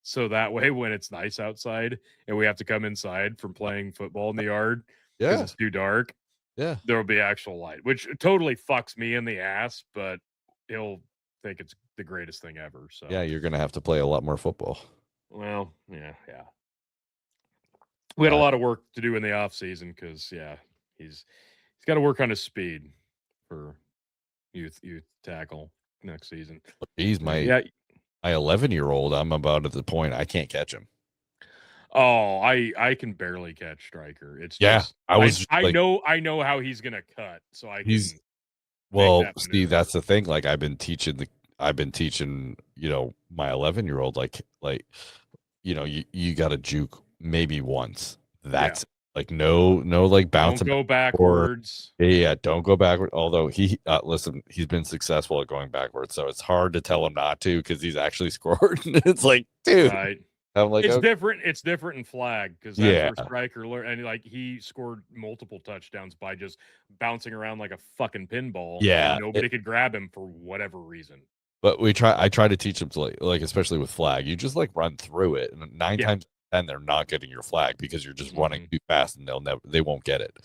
Speaker 3: So that way, when it's nice outside and we have to come inside from playing football in the yard because it's too dark, there will be actual light, which totally fucks me in the ass, but he'll think it's the greatest thing ever. So
Speaker 2: yeah, you're gonna have to play a lot more football.
Speaker 3: Well, yeah. We had a lot of work to do in the off season because he's got to work on his speed for youth tackle next season.
Speaker 2: He's my 11-year-old. I'm about at the point I can't catch him.
Speaker 3: Oh, I can barely catch Stryker. It's just I know how he's gonna cut, so
Speaker 2: that's the thing. Like I've been teaching my 11-year-old like you got to juke maybe once. That's like no like bouncing.
Speaker 3: Don't go backwards.
Speaker 2: Don't go backward. Although listen, he's been successful at going backwards, so it's hard to tell him not to because he's actually scored. It's like, dude,
Speaker 3: right.
Speaker 2: I'm like,
Speaker 3: it's different. It's different in flag because that's where Stryker learned, and like he scored multiple touchdowns by just bouncing around like a fucking pinball.
Speaker 2: Yeah,
Speaker 3: and nobody could grab him for whatever reason.
Speaker 2: But I try to teach them to like especially with flag, you just like run through it, and 9 times 10 they're not getting your flag because you're just running too fast, and they won't get it.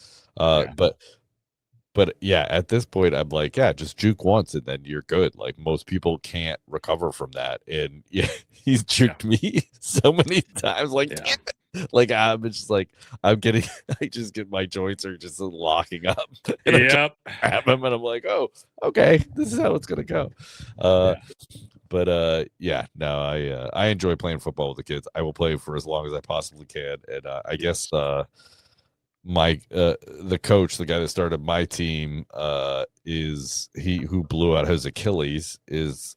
Speaker 2: But yeah, at this point, I'm like, just juke once and then you're good. Like most people can't recover from that. And he's juked me so many times. Like, like I'm just like, I just get my joints are just locking up. And I grab him and I'm like, oh, okay, this is how it's gonna go. But I enjoy playing football with the kids. I will play for as long as I possibly can. And I guess the coach, the guy that started my team, is he who blew out his Achilles is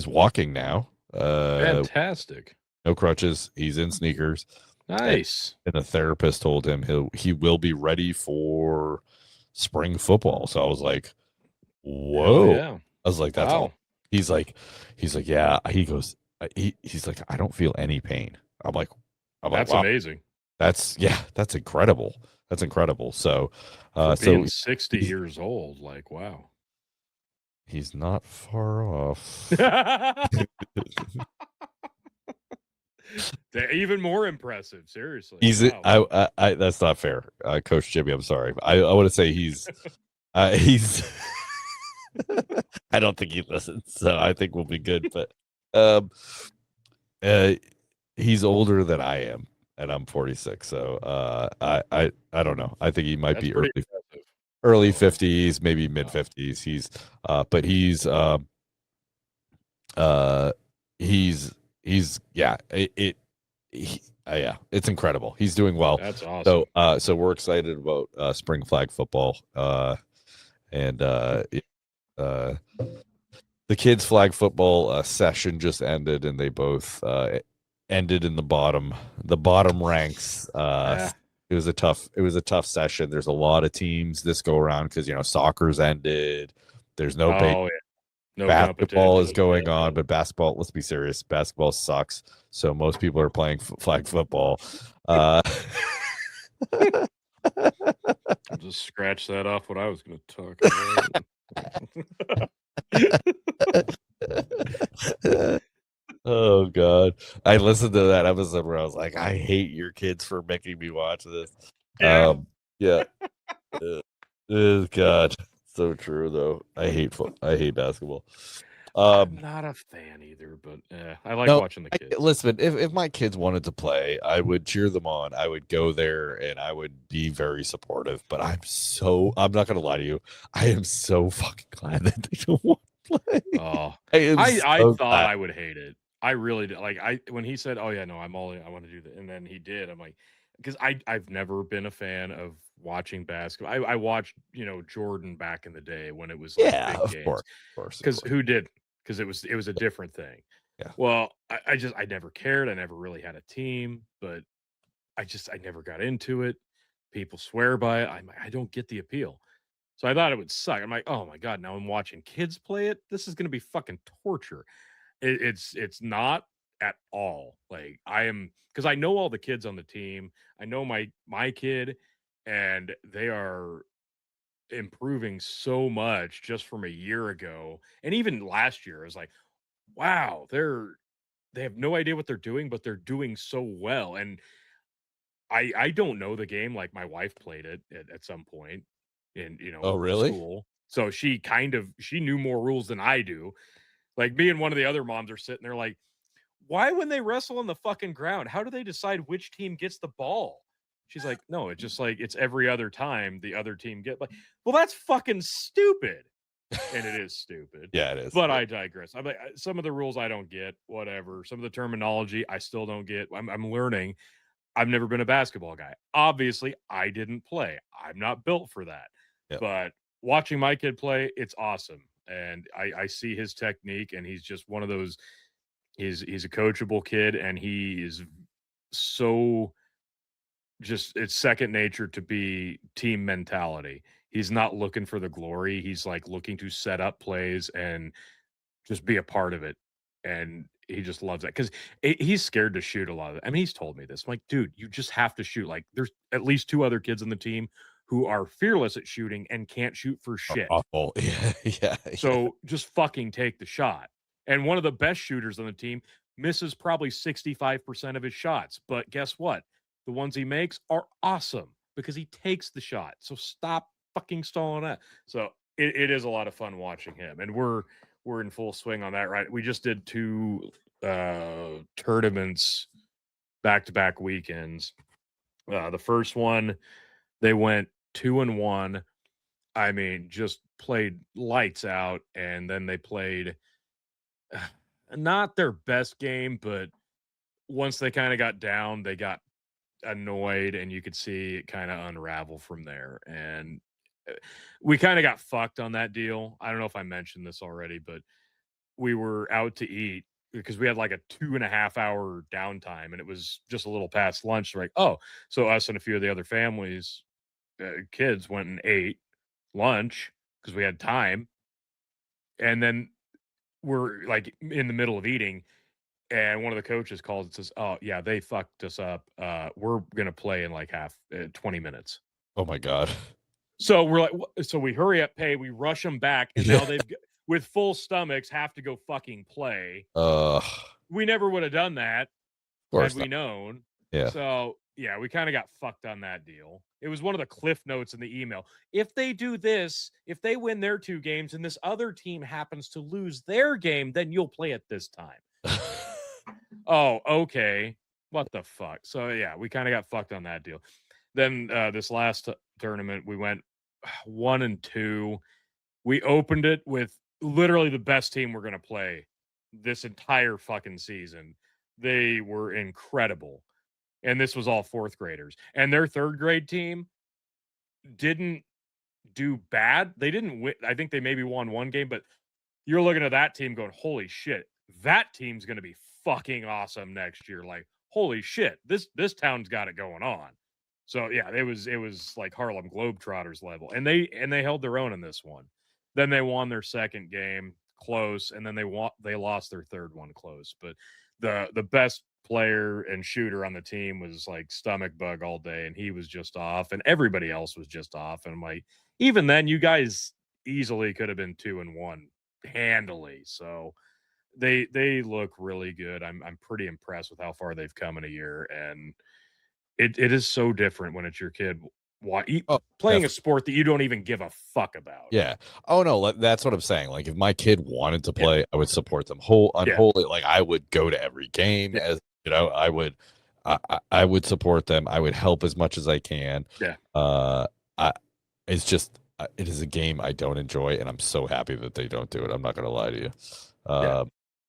Speaker 2: walking now.
Speaker 3: Fantastic.
Speaker 2: No crutches. He's in sneakers.
Speaker 3: Nice.
Speaker 2: And the therapist told him he will be ready for spring football. So I was like, whoa.
Speaker 3: Yeah.
Speaker 2: I was like, that's all. He's like, yeah. He goes, he's like, I don't feel any pain. I'm like,
Speaker 3: that's
Speaker 2: wow.
Speaker 3: amazing.
Speaker 2: That's incredible. That's incredible. So,
Speaker 3: being 60 years old, like, wow.
Speaker 2: He's not far off.
Speaker 3: They're even more impressive. Seriously.
Speaker 2: Wow. I that's not fair. Coach Jimmy, I'm sorry. I want to say he's I don't think he listens, so I think we'll be good. But he's older than I am. And I'm 46, so I don't know. I think he might be early 50s, maybe mid 50s. He's Yeah, it's incredible. He's doing well.
Speaker 3: That's awesome.
Speaker 2: So we're excited about spring flag football. And the kids flag football session just ended, and they both ended in the bottom ranks.
Speaker 3: Yeah.
Speaker 2: It was a tough session. There's a lot of teams this go around because soccer's ended. There's no
Speaker 3: Oh, yeah. No
Speaker 2: basketball is
Speaker 3: competition.
Speaker 2: going on, but basketball, let's be serious, basketball sucks. So most people are playing flag football.
Speaker 3: I'll just scratch that off what I was going to talk about.
Speaker 2: Oh God. I listened to that episode where I was like, I hate your kids for making me watch this.
Speaker 3: Yeah.
Speaker 2: Yeah. God. So true though. I hate basketball.
Speaker 3: I'm not a fan either, but I like watching the kids.
Speaker 2: Listen, if my kids wanted to play, I would cheer them on. I would go there and I would be very supportive. But I'm not gonna lie to you. I am so fucking glad that they don't want to play.
Speaker 3: Oh,
Speaker 2: I
Speaker 3: thought I would hate it. I really did. Like when he said, "Oh yeah, no, I want to do that," and then he did. I'm like, because I've never been a fan of watching basketball. I watched Jordan back in the day when it was like big
Speaker 2: of
Speaker 3: games.
Speaker 2: course.
Speaker 3: Because who did? Because it was a different thing.
Speaker 2: Yeah.
Speaker 3: Well, I never cared. I never really had a team, but I never got into it. People swear by it. I don't get the appeal. So I thought it would suck. I'm like, oh my God, now I'm watching kids play it. This is gonna be fucking torture. It's not at all. Like I am because I know all the kids on the team. I know my kid, and they are improving so much just from a year ago. And even last year, I was like, wow, they have no idea what they're doing, but they're doing so well. And I don't know the game like my wife played it at some point in
Speaker 2: Oh, really?
Speaker 3: school. So she knew more rules than I do. Like me and one of the other moms are sitting there like, why when they wrestle on the fucking ground, how do they decide which team gets the ball? She's like, no, it's just like it's every other time the other team get like, well, that's fucking stupid. And it is stupid.
Speaker 2: Yeah, it is.
Speaker 3: But I digress. I'm like, some of the rules I don't get, whatever. Some of the terminology I still don't get. I'm learning. I've never been a basketball guy. Obviously, I didn't play. I'm not built for that.
Speaker 2: Yep.
Speaker 3: But watching my kid play, it's awesome. And I see his technique, and he's just one of those. He's a coachable kid, and he is so just it's second nature to be team mentality. He's not looking for the glory. He's like looking to set up plays and just be a part of it. And he just loves that because he's scared to shoot a lot of it. I mean, he's told me this. I'm like, dude, you just have to shoot. Like, there's at least two other kids on the team who are fearless at shooting and can't shoot for shit.
Speaker 2: Awful. Yeah.
Speaker 3: So just fucking take the shot. And one of the best shooters on the team misses probably 65% of his shots. But guess what? The ones he makes are awesome because he takes the shot. So stop fucking stalling that. So it is a lot of fun watching him. And we're in full swing on that, right? We just did two tournaments back-to-back weekends. The first one, they went 2-1. I mean, just played lights out, and then they played not their best game, but once they kind of got down, they got annoyed, and you could see it kind of unravel from there. And we kind of got fucked on that deal. I don't know if I mentioned this already, but we were out to eat because we had like a 2.5 hour downtime, and it was just a little past lunch. Like, oh, so us and a few of the other families, kids went and ate lunch because we had time. And then we're like in the middle of eating, and one of the coaches calls and says, "Oh yeah, they fucked us up. We're gonna play in like 20 minutes."
Speaker 2: Oh my God.
Speaker 3: So we're like, so we hurry up, pay, we rush them back, and now they've with full stomachs have to go fucking play. We never would have done that had we known.
Speaker 2: Yeah.
Speaker 3: So yeah, we kind of got fucked on that deal. It was one of the cliff notes in the email. If they do this, if they win their 2 games and this other team happens to lose their game, then you'll play it this time. Oh, okay. What the fuck? So yeah, we kind of got fucked on that deal. Then this last tournament, we went 1-2. We opened it with literally the best team we're gonna play this entire fucking season. They were incredible. and this was all fourth graders. And their third grade team didn't do bad. They didn't win. I think they maybe won one game, but you're looking at that team going, holy shit, that team's going to be fucking awesome next year. Like, holy shit, this town's got it going on. So yeah, it was like Harlem Globetrotters level, and they held their own in this one. Then they won their second game close, and then they lost their third one close. But the best player and shooter on the team was like stomach bug all day, and he was just off, and everybody else was just off. And I'm like, even then, you guys easily could have been 2-1 handily. So they look really good. I'm pretty impressed with how far they've come in a year, and it is so different when it's your kid
Speaker 2: Oh,
Speaker 3: playing a sport that you don't even give a fuck about.
Speaker 2: yeah. Oh no, that's what I'm saying. Like if my kid wanted to play, I would support them unwholly. Like I would go to every game, as you know, I would support them. I would help as much as I can.
Speaker 3: Yeah.
Speaker 2: I it's just it is a game I don't enjoy, and I'm so happy that they don't do it. I'm not gonna lie to you.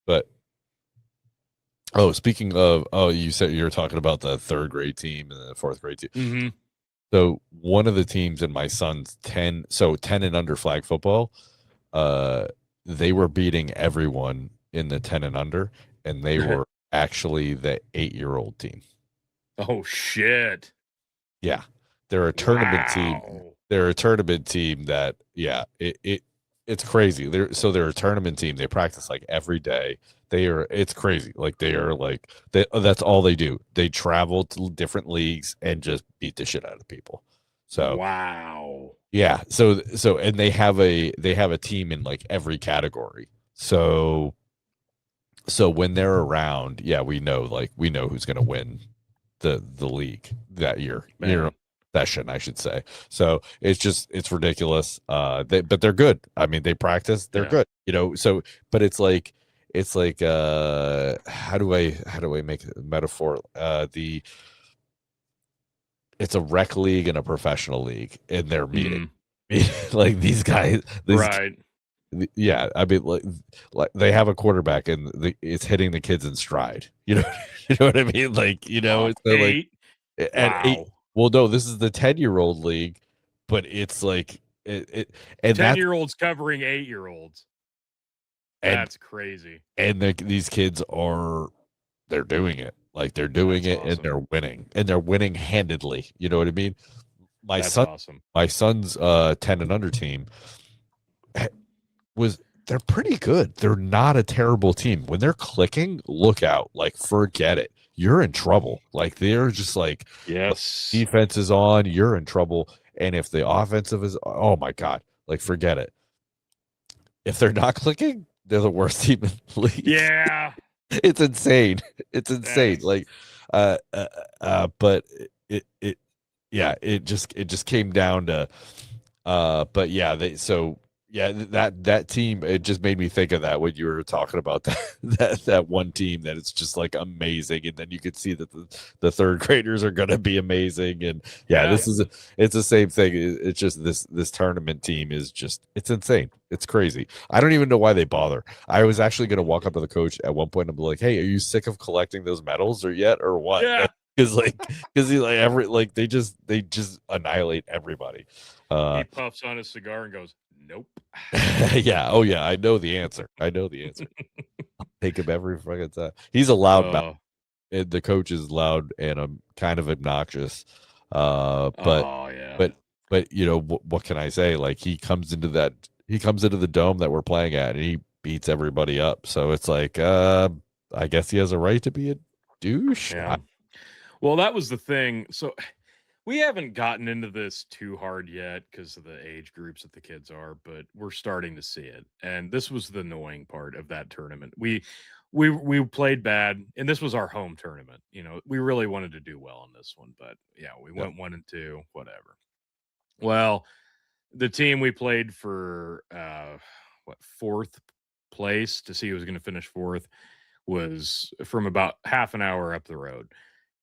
Speaker 2: But speaking of, you said you were talking about the third grade team and the fourth grade team.
Speaker 3: Mm-hmm.
Speaker 2: So one of the teams in my son's 10 and under flag football, they were beating everyone in the 10 and under, and they were actually the 8-year-old team.
Speaker 3: Oh shit.
Speaker 2: Yeah. They're a tournament team. They're a tournament team that, it's crazy. They're a tournament team. They practice like every day. It's crazy. Like that's all they do. They travel to different leagues and just beat the shit out of people. So
Speaker 3: wow.
Speaker 2: Yeah. So and they have a team in like every category. So when they're around, we know who's gonna win the league that year. Session, I should say. So it's ridiculous. But they're good. I mean, they practice, they're good, so but it's like how do I make a metaphor? It's a rec league and a professional league, and they're meeting. Like these guys,
Speaker 3: right.
Speaker 2: Yeah, I mean, like they have a quarterback, and it's hitting the kids in stride. You know what I mean? Like, it's
Speaker 3: eight.
Speaker 2: Like at 8. Well, no, this is the 10-year-old league, but it's like and
Speaker 3: 10-year-olds covering 8-year-olds. That's crazy.
Speaker 2: And these kids they're doing it. Like they're doing it, awesome. And they're winning handedly. You know what I mean?
Speaker 3: That's awesome.
Speaker 2: My son's 10 and under team they're pretty good. They're not a terrible team. When they're clicking, look out. Like, forget it. You're in trouble. Like, they're just like,
Speaker 3: yes,
Speaker 2: defense is on, you're in trouble. And if the offensive is, oh my God, like, forget it. If they're not clicking, they're the worst team in the league.
Speaker 3: Yeah.
Speaker 2: It's insane. It's insane. Like, but it just came down to, but yeah, that team, it just made me think of that when you were talking about that one team that it's just like amazing, and then you could see that the third graders are going to be amazing, and it's the same thing. It's just this tournament team is just, it's insane. It's crazy. I don't even know why they bother. I was actually going to walk up to the coach at one point and be like, "Hey, are you sick of collecting those medals or what?"
Speaker 3: Yeah.
Speaker 2: Because they just annihilate everybody.
Speaker 3: He puffs on his cigar and goes, "Nope."
Speaker 2: Yeah. Oh yeah. I know the answer. I'll take him every fucking time. He's a loud mouth. And the coach is loud and kind of obnoxious. But what can I say? Like he comes into the dome that we're playing at, and he beats everybody up. So it's like, I guess he has a right to be a douche.
Speaker 3: Yeah. Well, that was the thing. So we haven't gotten into this too hard yet because of the age groups that the kids are, but we're starting to see it. And this was the annoying part of that tournament. We played bad, and this was our home tournament. We really wanted to do well on this one, but we went 1-2, whatever. Well, the team we played for fourth place to see who was going to finish fourth was from about half an hour up the road.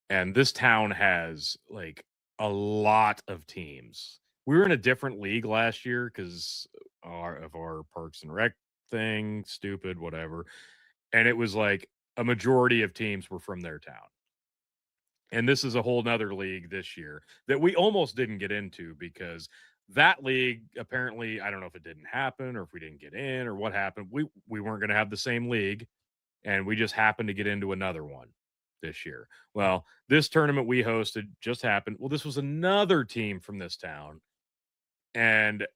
Speaker 3: And this town has like a lot of teams. We were in a different league last year because of our Parks and Rec thing, stupid, whatever. And it was like a majority of teams were from their town. And this is a whole nother league this year that we almost didn't get into because that league apparently, I don't know if it didn't happen or if we didn't get in or what happened. We weren't going to have the same league, and we just happened to get into another one this year. Well, this tournament we hosted just happened. Well, this was another team from this town, and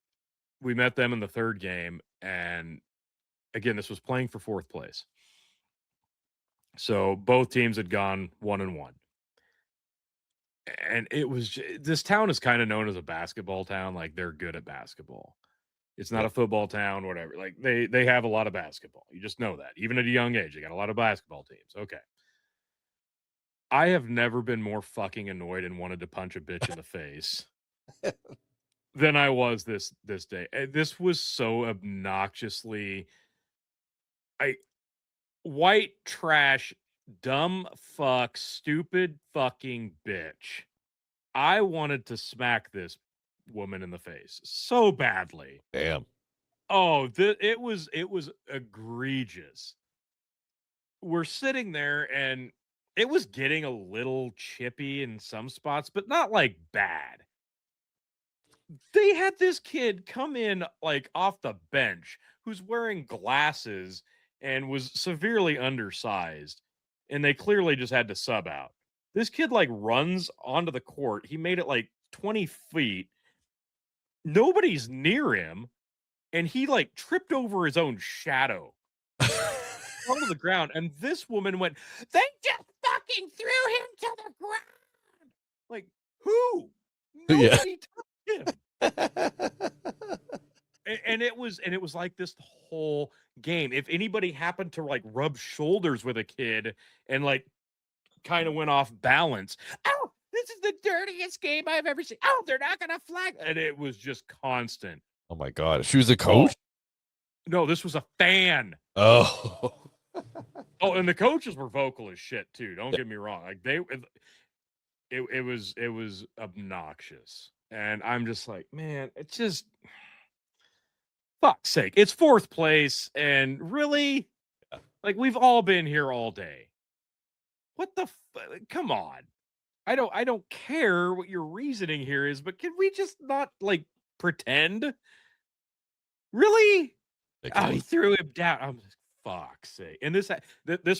Speaker 3: we met them in the third game. And again, this was playing for fourth place. So both teams had gone 1-1. And it was this town is kind of known as a basketball town. Like, they're good at basketball. It's not a football town, whatever. Like, they have a lot of basketball. You just know that. Even at a young age, they got a lot of basketball teams. Okay. I have never been more fucking annoyed and wanted to punch a bitch in the face than I was this day. This was so obnoxiously white trash, dumb fuck, stupid fucking bitch. I wanted to smack this woman in the face so badly.
Speaker 2: Damn.
Speaker 3: Oh, it was egregious. We're sitting there and it was getting a little chippy in some spots, but not like bad. They had this kid come in like off the bench who's wearing glasses and was severely undersized, and they clearly just had to sub out. This kid like runs onto the court. He made it like 20 feet. Nobody's near him, and he like tripped over his own shadow onto the ground. And this woman went, "They just fucking threw him to the ground." Like, who? Nobody touched him. And it was like this the whole game. If anybody happened to like rub shoulders with a kid and like kind of went off balance, oh, this is the dirtiest game I've ever seen. Oh, they're not gonna flag. And it was just constant.
Speaker 2: Oh my God. She was a coach?
Speaker 3: No, this was a fan.
Speaker 2: Oh.
Speaker 3: Oh, and the coaches were vocal as shit too. Don't get me wrong. Like, it was obnoxious. And I'm just like, man, it's just, fuck's sake. It's fourth place, and really, like, we've all been here all day. What the come on. I don't care what your reasoning here is, but can we just not like pretend? Really? Oh, he threw him down. I'm just, fuck's sake. And this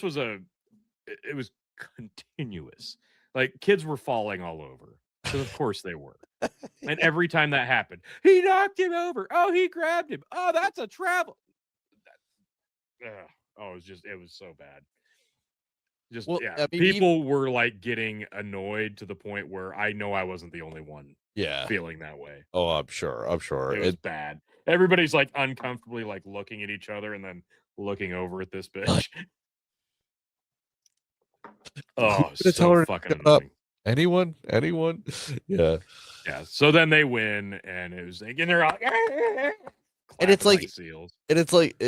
Speaker 3: was it was continuous. Like, kids were falling all over. Because of course they were. And every time that happened, he knocked him over. Oh, he grabbed him. Oh, that's a travel. Oh, it was so bad. Just,
Speaker 2: Well,
Speaker 3: yeah.
Speaker 2: I mean,
Speaker 3: People were like getting annoyed to the point where I know I wasn't the only one feeling that way.
Speaker 2: Oh, I'm sure.
Speaker 3: It was bad. Everybody's like uncomfortably like looking at each other and then looking over at this bitch. Oh, so fucking annoying.
Speaker 2: Anyone? Yeah.
Speaker 3: Yeah. So then they win, and it was like, and they're all,
Speaker 2: and it's like
Speaker 3: seals.
Speaker 2: And it's like,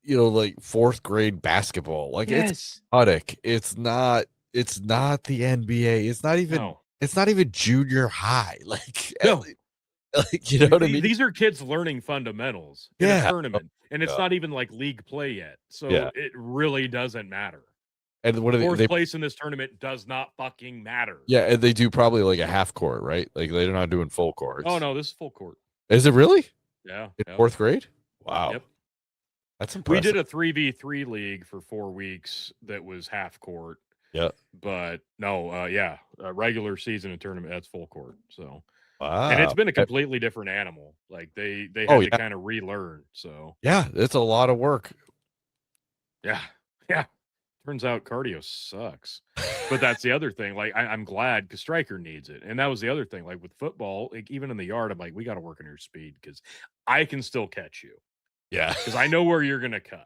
Speaker 2: you know, like fourth grade basketball. Like, it's chaotic. It's not the NBA. It's not even junior high. Like, like, you know what I mean?
Speaker 3: These are kids learning fundamentals in a tournament, and it's not even like league play yet. So it really doesn't matter.
Speaker 2: And what are
Speaker 3: fourth place in this tournament does not fucking matter.
Speaker 2: Yeah, and they do probably like a half court, right? Like, they're not doing full courts.
Speaker 3: Oh no, this is full court.
Speaker 2: Is it really?
Speaker 3: Yeah.
Speaker 2: In fourth grade? Wow.
Speaker 3: Yep.
Speaker 2: That's impressive.
Speaker 3: We did a 3v3 league for 4 weeks that was half court.
Speaker 2: Yeah.
Speaker 3: But no, a regular season and tournament, that's full court. So
Speaker 2: wow.
Speaker 3: And it's been a completely different animal. Like, they had to kind of relearn. So
Speaker 2: yeah, it's a lot of work.
Speaker 3: Yeah. Turns out cardio sucks. But that's the other thing. Like, I'm glad, because Stryker needs it. And that was the other thing. Like, with football, like, even in the yard, I'm like, we got to work on your speed, because I can still catch you.
Speaker 2: Yeah.
Speaker 3: Because I know where you're going to cut.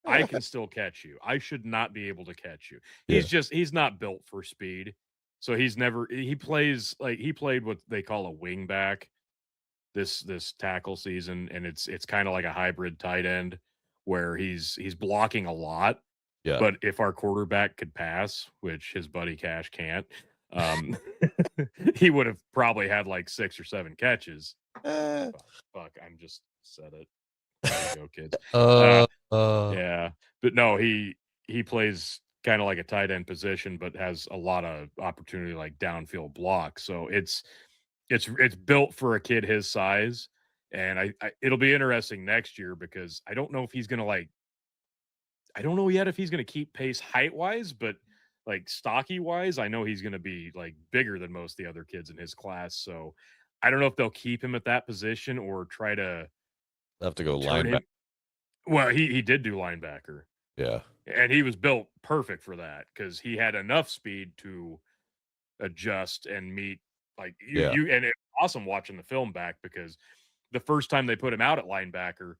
Speaker 3: I can still catch you. I should not be able to catch you. He's not built for speed. So he played what they call a wing back this tackle season. And it's kind of like a hybrid tight end where he's blocking a lot.
Speaker 2: Yeah.
Speaker 3: But if our quarterback could pass, which his buddy Cash can't, he would have probably had like 6 or 7 catches. Fuck, I'm just said it. There you go, kids. Yeah, but no, he plays kind of like a tight end position, but has a lot of opportunity like downfield block. So it's built for a kid his size. And I it'll be interesting next year because I don't know if he's gonna like I don't know yet if he's gonna keep pace height wise, but like stocky wise, I know he's gonna be like bigger than most of the other kids in his class. So I don't know if they'll keep him at that position or try to
Speaker 2: Have to go
Speaker 3: turn
Speaker 2: linebacker.
Speaker 3: him. Well, he did do linebacker,
Speaker 2: Yeah.
Speaker 3: and he was built perfect for that because he had enough speed to adjust and meet like
Speaker 2: Yeah.
Speaker 3: and it's awesome watching the film back because the first time they put him out at linebacker,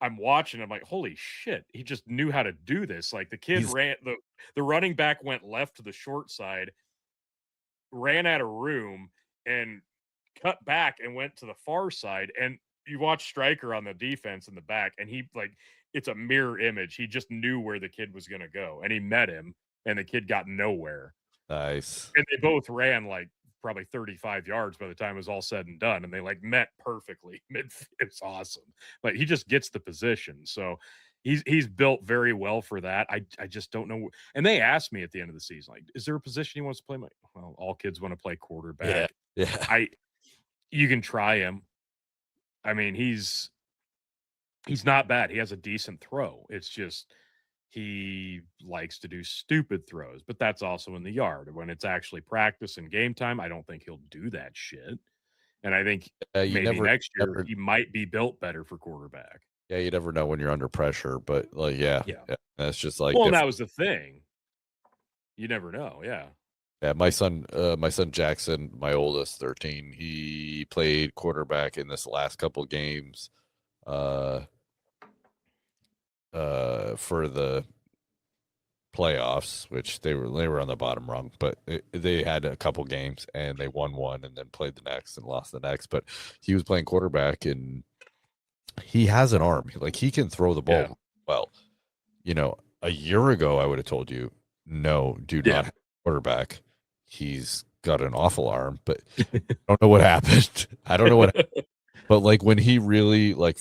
Speaker 3: I'm watching, I'm like, holy shit, he just knew how to do this. Like the kid
Speaker 2: He's
Speaker 3: ran the running back went left to the short side, ran out of room and cut back and went to the far side. And you watch Stryker on the defense in the back, and he like it's a mirror image. He just knew where the kid was gonna go, and he met him, and the kid got nowhere.
Speaker 2: nice.
Speaker 3: And they both ran like probably 35 yards by the time it was all said and done, and they like met perfectly. It's awesome. But he just gets the position. So he's built very well for that. I just don't know. And they asked me at the end of the season, like, is there a position he wants to play? I'm like, well, all kids want to play
Speaker 2: Yeah.
Speaker 3: quarterback.
Speaker 2: Yeah.
Speaker 3: You can try him. I mean, he's not bad. He has a decent throw. It's just he likes to do stupid throws, but that's also in the yard. When it's actually practice and game time, I don't think he'll do that shit. And I think
Speaker 2: You
Speaker 3: maybe next year
Speaker 2: never
Speaker 3: he might be built better for quarterback.
Speaker 2: yeah, you never know when you're under pressure, but like
Speaker 3: Yeah.
Speaker 2: yeah. That's just like
Speaker 3: Well, and
Speaker 2: different.
Speaker 3: that was the thing. You never know. Yeah.
Speaker 2: Yeah, my son Jackson, my oldest, 13, he played quarterback in this last couple games uh for the playoffs, which they were on the bottom rung, but they had a couple games and they won one and then played the next and lost the next. But he was playing quarterback and he has an arm, like he can throw the ball
Speaker 3: Yeah.
Speaker 2: well. You know, a year ago I would have told you, no, do not have a quarterback. He's got an awful arm, but I don't know what happened. I don't know what happened. But like when he really like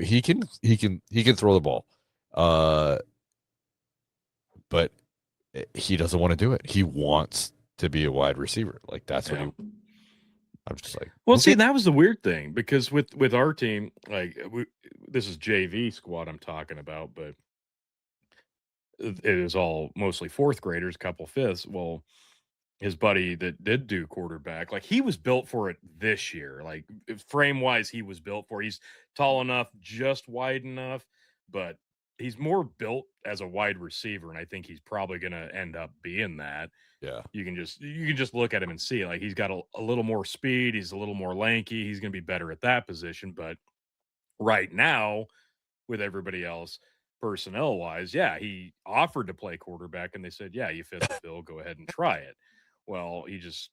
Speaker 2: he can throw the ball. But he doesn't want to do it. He wants to be a wide receiver. Like that's what he. I'm just like,
Speaker 3: Well,
Speaker 2: okay.
Speaker 3: see, that was the weird thing because with our team, like this is JV squad I'm talking about, but it is all mostly fourth graders, couple fifths. Well, his buddy that did do quarterback, like he was built for it this year. Like frame wise, he was built for. He's tall enough, just wide enough, but he's more built as a wide receiver, and I think he's probably going to end up being that.
Speaker 2: Yeah.
Speaker 3: You can just look at him and see like he's got a little more speed. He's a little more lanky. He's going to be better at that position. But right now, with everybody else, personnel wise, yeah, he offered to play quarterback, and they said, yeah, you fit the bill. Go ahead and try it. Well, he just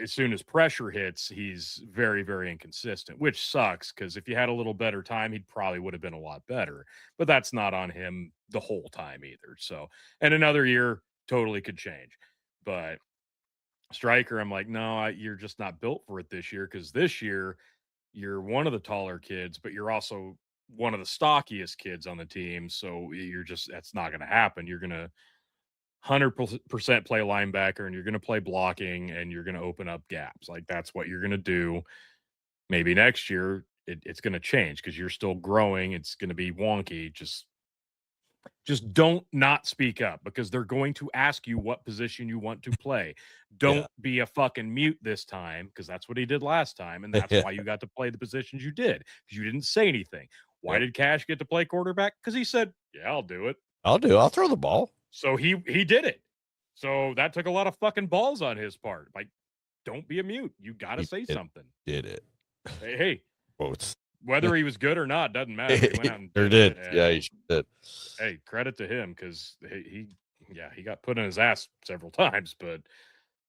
Speaker 3: as soon as pressure hits, he's very, very inconsistent, which sucks because if you had a little better time, he probably would have been a lot better. But that's not on him the whole time either. So, and another year totally could change. But Striker, I'm like, no, you're just not built for it this year because this year you're one of the taller kids, but you're also one of the stockiest kids on the team. So you're just that's not going to happen. You're going to 100% play linebacker and you're going to play blocking and you're going to open up gaps. Like that's what you're going to do. Maybe next year it's going to change because you're still growing. It's going to be wonky. Just don't not speak up because they're going to ask you what position you want to play. Don't be a fucking mute this time because that's what he did last time. And that's why you got to play the positions you did because you didn't say anything. Why did Cash get to play quarterback? Because he said, yeah, I'll do it.
Speaker 2: I'll throw the ball.
Speaker 3: So he did it. So that took a lot of fucking balls on his part. Like, don't be a mute. You got to say something.
Speaker 2: Did it.
Speaker 3: Hey.
Speaker 2: Quotes.
Speaker 3: Whether he was good or not doesn't matter. He went out and
Speaker 2: did. Yeah, he did.
Speaker 3: Hey, credit to him because he got put in his ass several times, but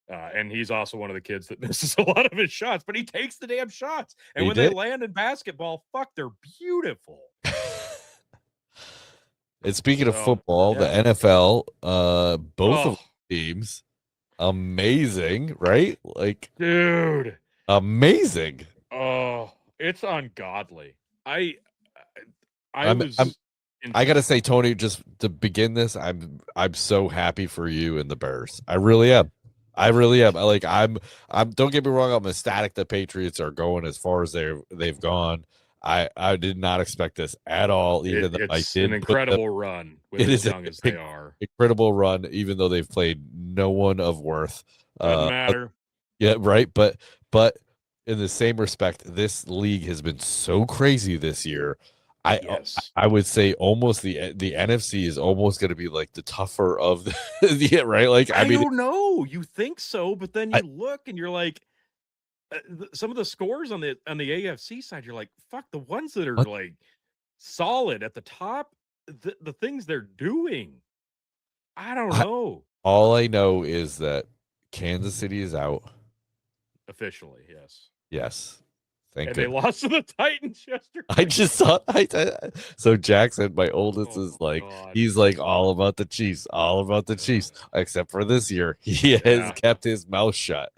Speaker 3: and he's also one of the kids that misses a lot of his shots, but he takes the damn shots. And when they land in basketball, fuck, they're beautiful.
Speaker 2: And speaking of football, the NFL, both of teams, amazing, right? Like,
Speaker 3: dude,
Speaker 2: amazing.
Speaker 3: Oh, it's ungodly. I
Speaker 2: I'm I gotta say, Tony, just to begin this, I'm so happy for you and the Bears. I really am. I really am. I'm. Don't get me wrong. I'm ecstatic the Patriots are going as far as they've gone. I did not expect this at all. Even though I
Speaker 3: It's an
Speaker 2: did put them,
Speaker 3: incredible run with
Speaker 2: it
Speaker 3: as
Speaker 2: is an
Speaker 3: young as they are.
Speaker 2: incredible run. Even though they've played no one of worth.
Speaker 3: Doesn't matter.
Speaker 2: Yeah, right. But in the same respect, this league has been so crazy this year.
Speaker 3: Yes.
Speaker 2: I would say almost the NFC is almost going to be like the tougher of the yeah, right. Like I
Speaker 3: I
Speaker 2: mean,
Speaker 3: don't know. You think so, but then
Speaker 2: I,
Speaker 3: you look and you're like, some of the scores on the AFC side, you're like, fuck, the ones that are
Speaker 2: what
Speaker 3: like solid at the top, the things they're doing. I don't
Speaker 2: I,
Speaker 3: know.
Speaker 2: all I know is that Kansas City is out.
Speaker 3: Officially, yes.
Speaker 2: Yes, thank
Speaker 3: And they
Speaker 2: goodness.
Speaker 3: lost to the Titans yesterday.
Speaker 2: I just saw. So Jackson, my oldest, is
Speaker 3: Oh
Speaker 2: like
Speaker 3: God.
Speaker 2: he's like all about the Chiefs, all about the Chiefs. Except for this year, he has
Speaker 3: Yeah.
Speaker 2: kept his mouth shut.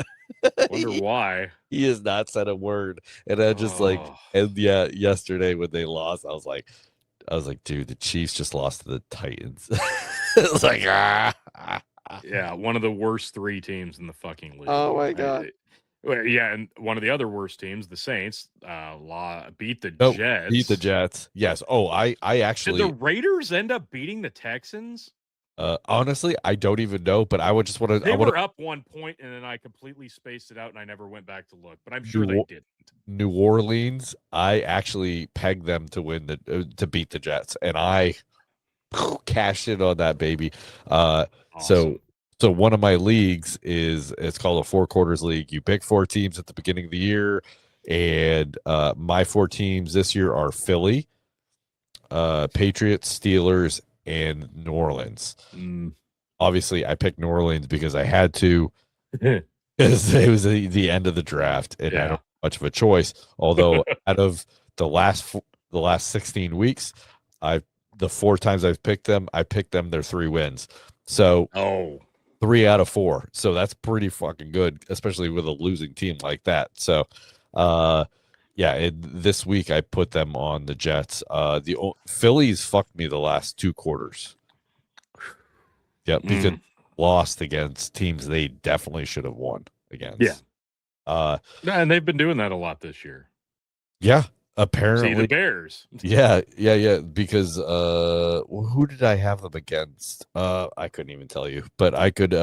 Speaker 3: Wonder why.
Speaker 2: He has not said a word, and I just like,
Speaker 3: Oh.
Speaker 2: and yeah, yesterday when they lost, I was like, dude, the Chiefs just lost to the Titans. It was like,
Speaker 3: Yeah, one of the worst 3 teams in the fucking league.
Speaker 2: oh my god.
Speaker 3: Well, yeah, and one of the other worst teams, the Saints, beat the
Speaker 2: No, beat the
Speaker 3: Jets.
Speaker 2: Jets. Yes. Oh, I
Speaker 3: Did
Speaker 2: actually,
Speaker 3: the Raiders end up beating the Texans?
Speaker 2: honestly, I don't even know, but I would just want to, I
Speaker 3: They
Speaker 2: want
Speaker 3: were up 1 point, and then I completely spaced it out, and I never went back to look. But I'm sure they
Speaker 2: to
Speaker 3: didn't.
Speaker 2: New Orleans. I actually pegged them to win to beat the Jets, and I cashed in on that baby. So
Speaker 3: Awesome.
Speaker 2: so one of my leagues is it's called a 4 quarters league. You pick 4 teams at the beginning of the year, and my 4 teams this year are Philly, Patriots, Steelers, and New Orleans.
Speaker 3: Mm.
Speaker 2: Obviously, I picked New Orleans because I had to, because it was the end of the draft, and I don't
Speaker 3: Yeah.
Speaker 2: have much of a choice. Although out of the last 16 weeks, I the 4 times I've picked them, I picked them their 3 wins. So
Speaker 3: Oh.
Speaker 2: 3 out of 4. So that's pretty fucking good, especially with a losing team like that. So, yeah, this week I put them on the Jets. Phillies fucked me the last 2 quarters. Yeah, because
Speaker 3: Mm.
Speaker 2: lost against teams they definitely should have won against.
Speaker 3: Yeah.
Speaker 2: Uh,
Speaker 3: And they've been doing that a lot this year.
Speaker 2: yeah,
Speaker 3: See
Speaker 2: apparently.
Speaker 3: the Bears.
Speaker 2: Yeah. Because who did I have them against? I couldn't even tell you, but I could.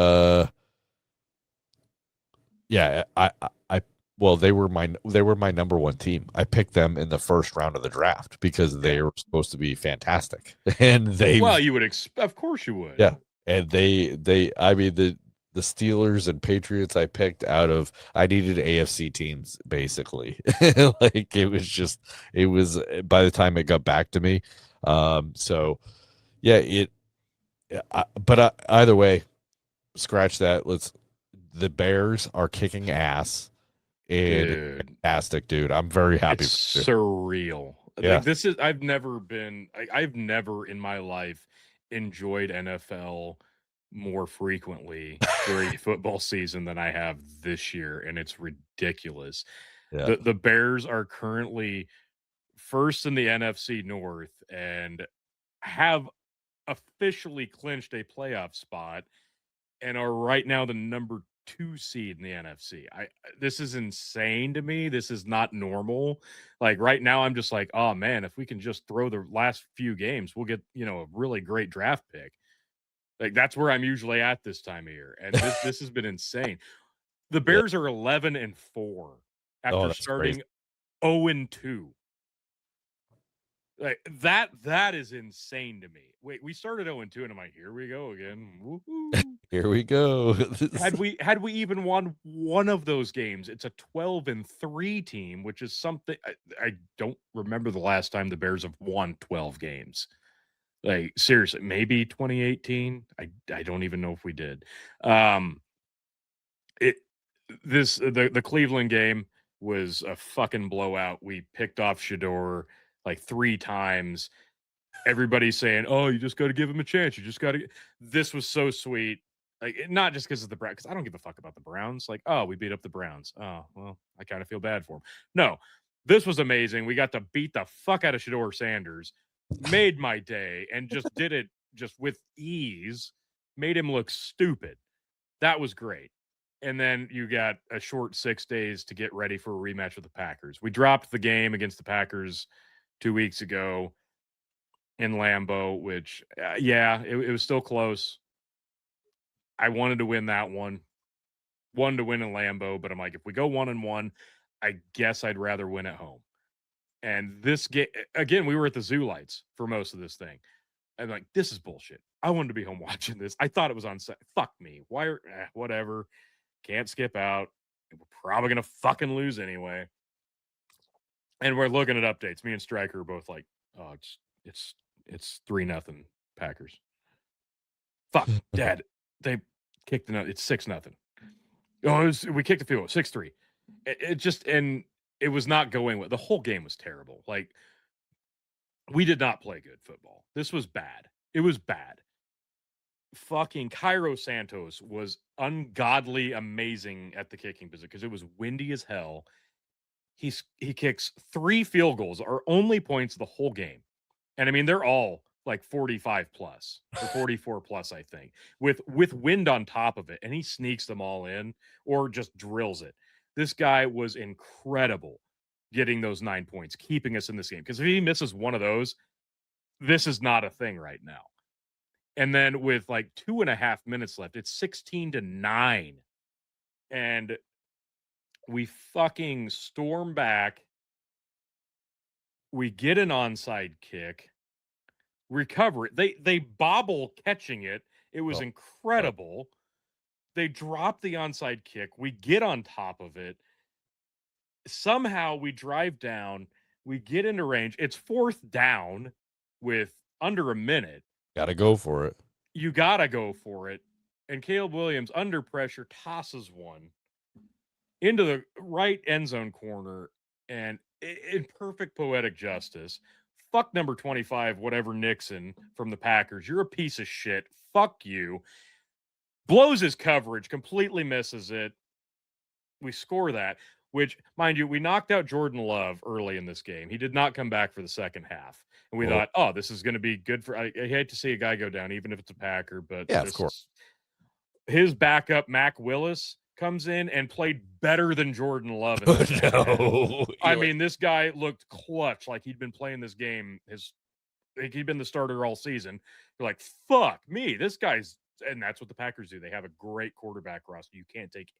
Speaker 2: Yeah, well, they were my number 1 team. I picked them in the first round of the draft because they were supposed to be fantastic, and
Speaker 3: Well, you would of course you would.
Speaker 2: yeah, and I mean the Steelers and Patriots I picked out of I needed AFC teams basically. Like it was by the time it got back to me. So yeah, either way, scratch that. The Bears are kicking ass and it's
Speaker 3: Dude.
Speaker 2: fantastic, dude. I'm very happy
Speaker 3: It's
Speaker 2: for you.
Speaker 3: surreal.
Speaker 2: Yeah.
Speaker 3: Like this is I've never in my life enjoyed NFL more frequently during football season than I have this year, and it's ridiculous.
Speaker 2: Yeah.
Speaker 3: The Bears are currently first in the NFC North and have officially clinched a playoff spot and are right now the number 2 seed in the NFC. This is insane to me. This is not normal. Like right now, I'm just like, oh man, if we can just throw the last few games, we'll get a really great draft pick. Like that's where I'm usually at this time of year, and this has been insane. The
Speaker 2: Yeah.
Speaker 3: Bears are 11-4 after
Speaker 2: that's
Speaker 3: starting
Speaker 2: crazy.
Speaker 3: 0-2. Like that is insane to me. Wait, we started 0-2, and I'm like, here we go again. Woo-hoo.
Speaker 2: Here we go.
Speaker 3: Had we even won one of those games, it's a 12-3 team, which is something I don't remember the last time the Bears have won 12 games. Like seriously, maybe 2018. I don't even know if we did. It this the Cleveland game was a fucking blowout. We picked off Shador like 3 times. Everybody's saying, "Oh, you just got to give him a chance. You just got to." This was so sweet. Like not just because of the Browns, because I don't give a fuck about the Browns. Like, oh, we beat up the Browns. Oh, well, I kind of feel bad for them. No, this was amazing. We got to beat the fuck out of Shador Sanders. made my day and just did it just with ease, made him look stupid. That was great. And then you got a short 6 days to get ready for a rematch with the Packers. We dropped the game against the Packers 2 weeks ago in Lambeau, which, it was still close. I wanted to win that one. Wanted to win in Lambeau, but I'm like, if we go 1-1, I guess I'd rather win at home. And this game, again, we were at the Zoo Lights for most of this thing. And like, this is bullshit. I wanted to be home watching this. I thought it was on set. Fuck me. Whatever. Can't skip out. We're probably gonna fucking lose anyway. And we're looking at updates. Me and Stryker are both like, oh, it's 3-0 Packers. Fuck, Dad. They kicked the it's 6-0. Oh, we kicked the field 6-3. It just, and it was not going well. The whole game was terrible. Like, we did not play good football. This was bad. It was bad. Fucking Cairo Santos was ungodly amazing at the kicking position because it was windy as hell. He kicks 3 field goals, our only points of the whole game. And I mean, they're all like 45 plus or 44 plus, I think, with wind on top of it. And he sneaks them all in or just drills it. This guy was incredible getting those 9 points, keeping us in this game. Because if he misses one of those, this is not a thing right now. And then with like 2.5 minutes left, it's 16-9. And we fucking storm back. We get an onside kick, recover it. They bobble catching it. It was incredible. They drop the onside kick. We get on top of it. Somehow we drive down. We get into range. It's 4th down with under a minute.
Speaker 2: Gotta go for it.
Speaker 3: You gotta go for it. And Caleb Williams, under pressure, tosses one into the right end zone corner. And in perfect poetic justice, fuck number 25, whatever Nixon from the Packers. You're a piece of shit. Fuck you. Blows his coverage, completely misses it. We score that, which, mind you, we knocked out Jordan Love early in this game. He did not come back for the second half. And we thought, oh, this is going to be good for. I hate to see a guy go down, even if it's a Packer, but
Speaker 2: yeah, of course.
Speaker 3: His backup, Mac Willis, comes in and played better than Jordan Love.
Speaker 2: No.
Speaker 3: I mean, this guy looked clutch, like he'd been playing this game. He'd been the starter all season. You're like, fuck me, this guy's, and that's what the Packers do. They have a great quarterback roster. You can't take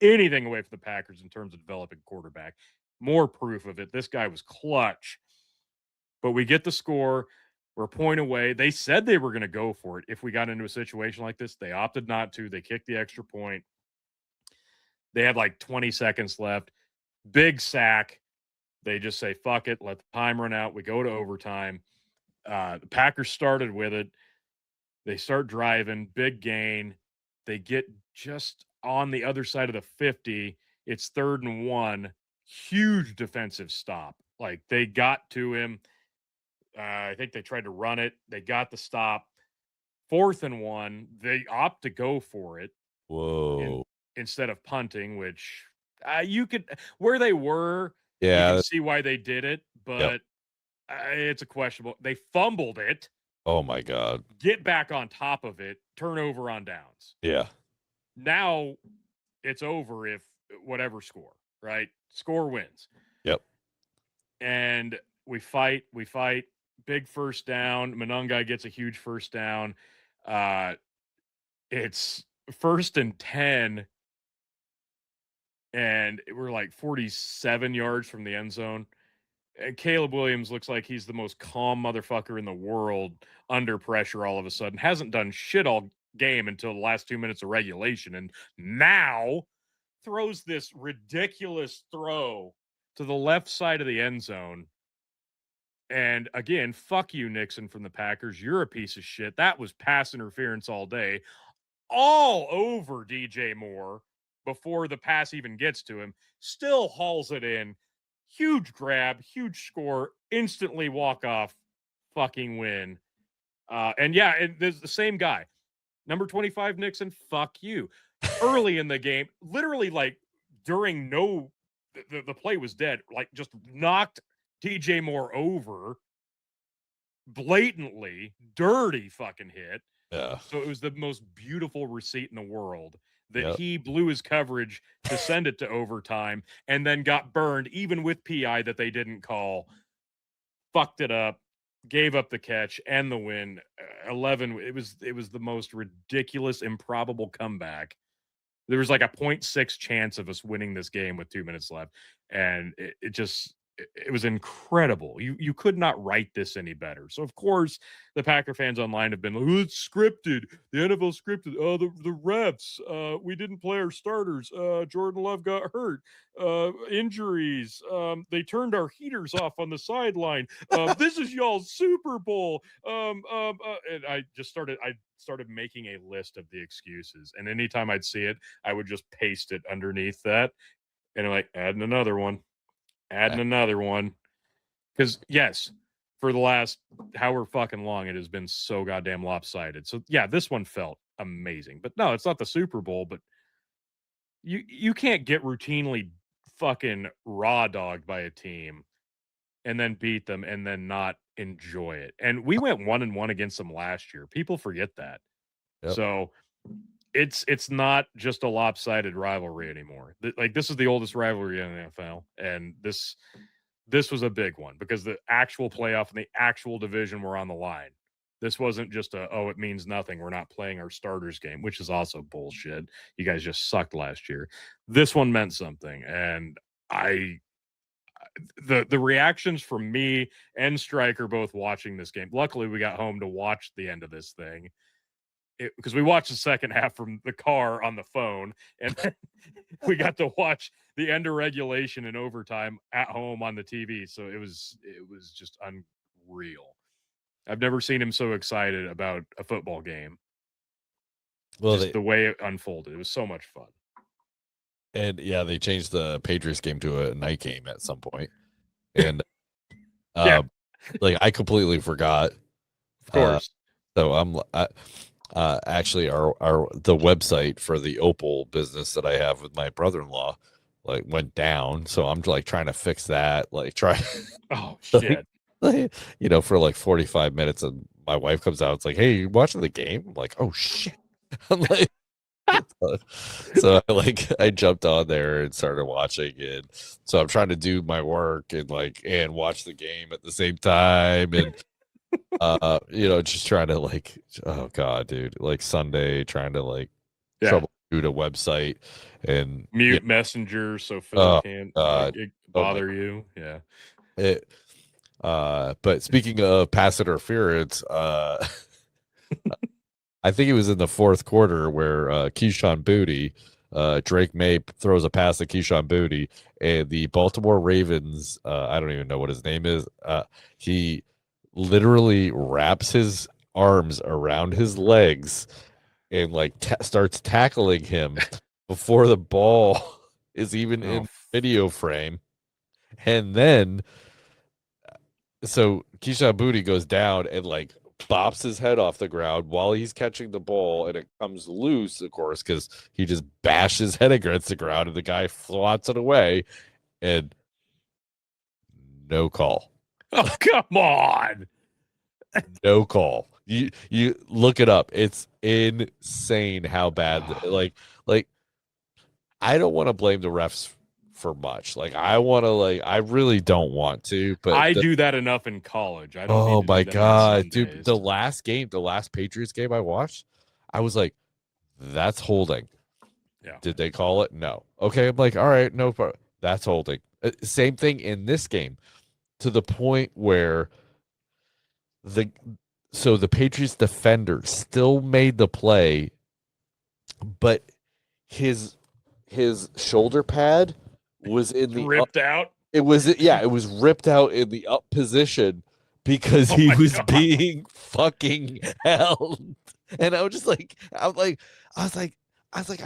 Speaker 3: anything away from the Packers in terms of developing quarterback. More proof of it. This guy was clutch. But we get the score. We're a point away. They said they were going to go for it if we got into a situation like this. They opted not to. They kicked the extra point. They had like 20 seconds left. Big sack. They just say, fuck it. Let the time run out. We go to overtime. The Packers started with it. They start driving. Big gain. They get just on the other side of the 50. It's 3rd and 1. Huge defensive stop. Like, they got to him. I think they tried to run it. They got the stop. 4th and 1. They opt to go for it.
Speaker 2: Whoa.
Speaker 3: Instead of punting, which you could, where they were, you can see why they did it, but it's a questionable. They fumbled it.
Speaker 2: Oh my God.
Speaker 3: Get back on top of it. Turnover on downs.
Speaker 2: Yeah.
Speaker 3: Now it's over if whatever score, right? Score wins.
Speaker 2: Yep.
Speaker 3: And we fight. Big first down. Monungai gets a huge first down. It's 1st and 10. And we're like 47 yards from the end zone. And Caleb Williams looks like he's the most calm motherfucker in the world under pressure all of a sudden. Hasn't done shit all game until the last 2 minutes of regulation. And now throws this ridiculous throw to the left side of the end zone. And again, fuck you, Nixon from the Packers. You're a piece of shit. That was pass interference all day. All over DJ Moore before the pass even gets to him. Still hauls it in. Huge grab, huge score, instantly walk off, fucking win. And there's the same guy. Number 25, Nixon, fuck you. Early in the game, literally like during the play was dead, like just knocked DJ Moore over blatantly dirty fucking hit.
Speaker 2: Yeah.
Speaker 3: So it was the most beautiful receipt in the world that
Speaker 2: Yep.
Speaker 3: he blew his coverage to send it to overtime and then got burned, even with PI that they didn't call. Fucked it up, gave up the catch and the win. 11. It was the most ridiculous, improbable comeback. There was like a 0.6 chance of us winning this game with 2 minutes left, and it was incredible. You could not write this any better. So of course the Packer fans online have been like, oh, it's scripted. The NFL scripted. Oh, the refs. We didn't play our starters. Jordan Love got hurt. Injuries. They turned our heaters off on the sideline. This is y'all's Super Bowl. And I started making a list of the excuses. And anytime I'd see it, I would just paste it underneath that. And I'm like, adding another one. Because, yes, for the last however fucking long, it has been so goddamn lopsided. So, yeah, this one felt amazing. But no, it's not the Super Bowl, but you can't get routinely fucking raw dogged by a team and then beat them and then not enjoy it. And we went 1-1 against them last year. People forget that.
Speaker 2: Yep.
Speaker 3: So it's not just a lopsided rivalry anymore. Like, this is the oldest rivalry in the NFL, and this was a big one because the actual playoff and the actual division were on the line. This wasn't just it means nothing, we're not playing our starters game, which is also bullshit. You guys just sucked last year. This one meant something, and the reactions from me and Stryker both watching this game. Luckily, we got home to watch the end of this thing, because we watched the second half from the car on the phone, and then we got to watch the end of regulation and overtime at home on the TV. So it was just unreal. I've never seen him so excited about a football game. Well, just the way it unfolded, it was so much fun.
Speaker 2: And yeah, they changed the Patriots game to a night game at some point, and like I completely forgot.
Speaker 3: Of course.
Speaker 2: So actually the website for the Opal business that I have with my brother-in-law like went down, so I'm like trying to fix that, like try
Speaker 3: oh shit
Speaker 2: for like 45 minutes, and my wife comes out, it's like, hey, you watching the game? I'm like, oh shit. I'm like so I jumped on there and started watching it. So I'm trying to do my work and watch the game at the same time, and just trying to oh god, dude, like Sunday trying to troubleshoot a website and
Speaker 3: mute Messenger so Phil can't bother you. Yeah.
Speaker 2: But speaking of pass interference, I think it was in the fourth quarter where Keyshawn Booty, Drake May throws a pass to Keyshawn Booty, and the Baltimore Ravens, I don't even know what his name is, he literally wraps his arms around his legs and starts tackling him before the ball is even in video frame. And then, so Keyshawn Booty goes down and bops his head off the ground while he's catching the ball, and it comes loose, of course, because he just bashed his head against the ground, and the guy swats it away, and no call.
Speaker 3: Oh, come on.
Speaker 2: No call. You look it up. It's insane how bad. I don't want to blame the refs for much. I really don't want to, but
Speaker 3: I do that enough in college. I don't.
Speaker 2: Oh my god, dude! The last Patriots game I watched, I was like, "That's holding."
Speaker 3: Yeah.
Speaker 2: Did they call it? No. Okay, I'm like, all right, no problem. That's holding. Same thing in this game, to the point where the Patriots defender still made the play, but his shoulder pad was in the
Speaker 3: ripped out.
Speaker 2: It was ripped out in the up position because he was being fucking held. And I was like, I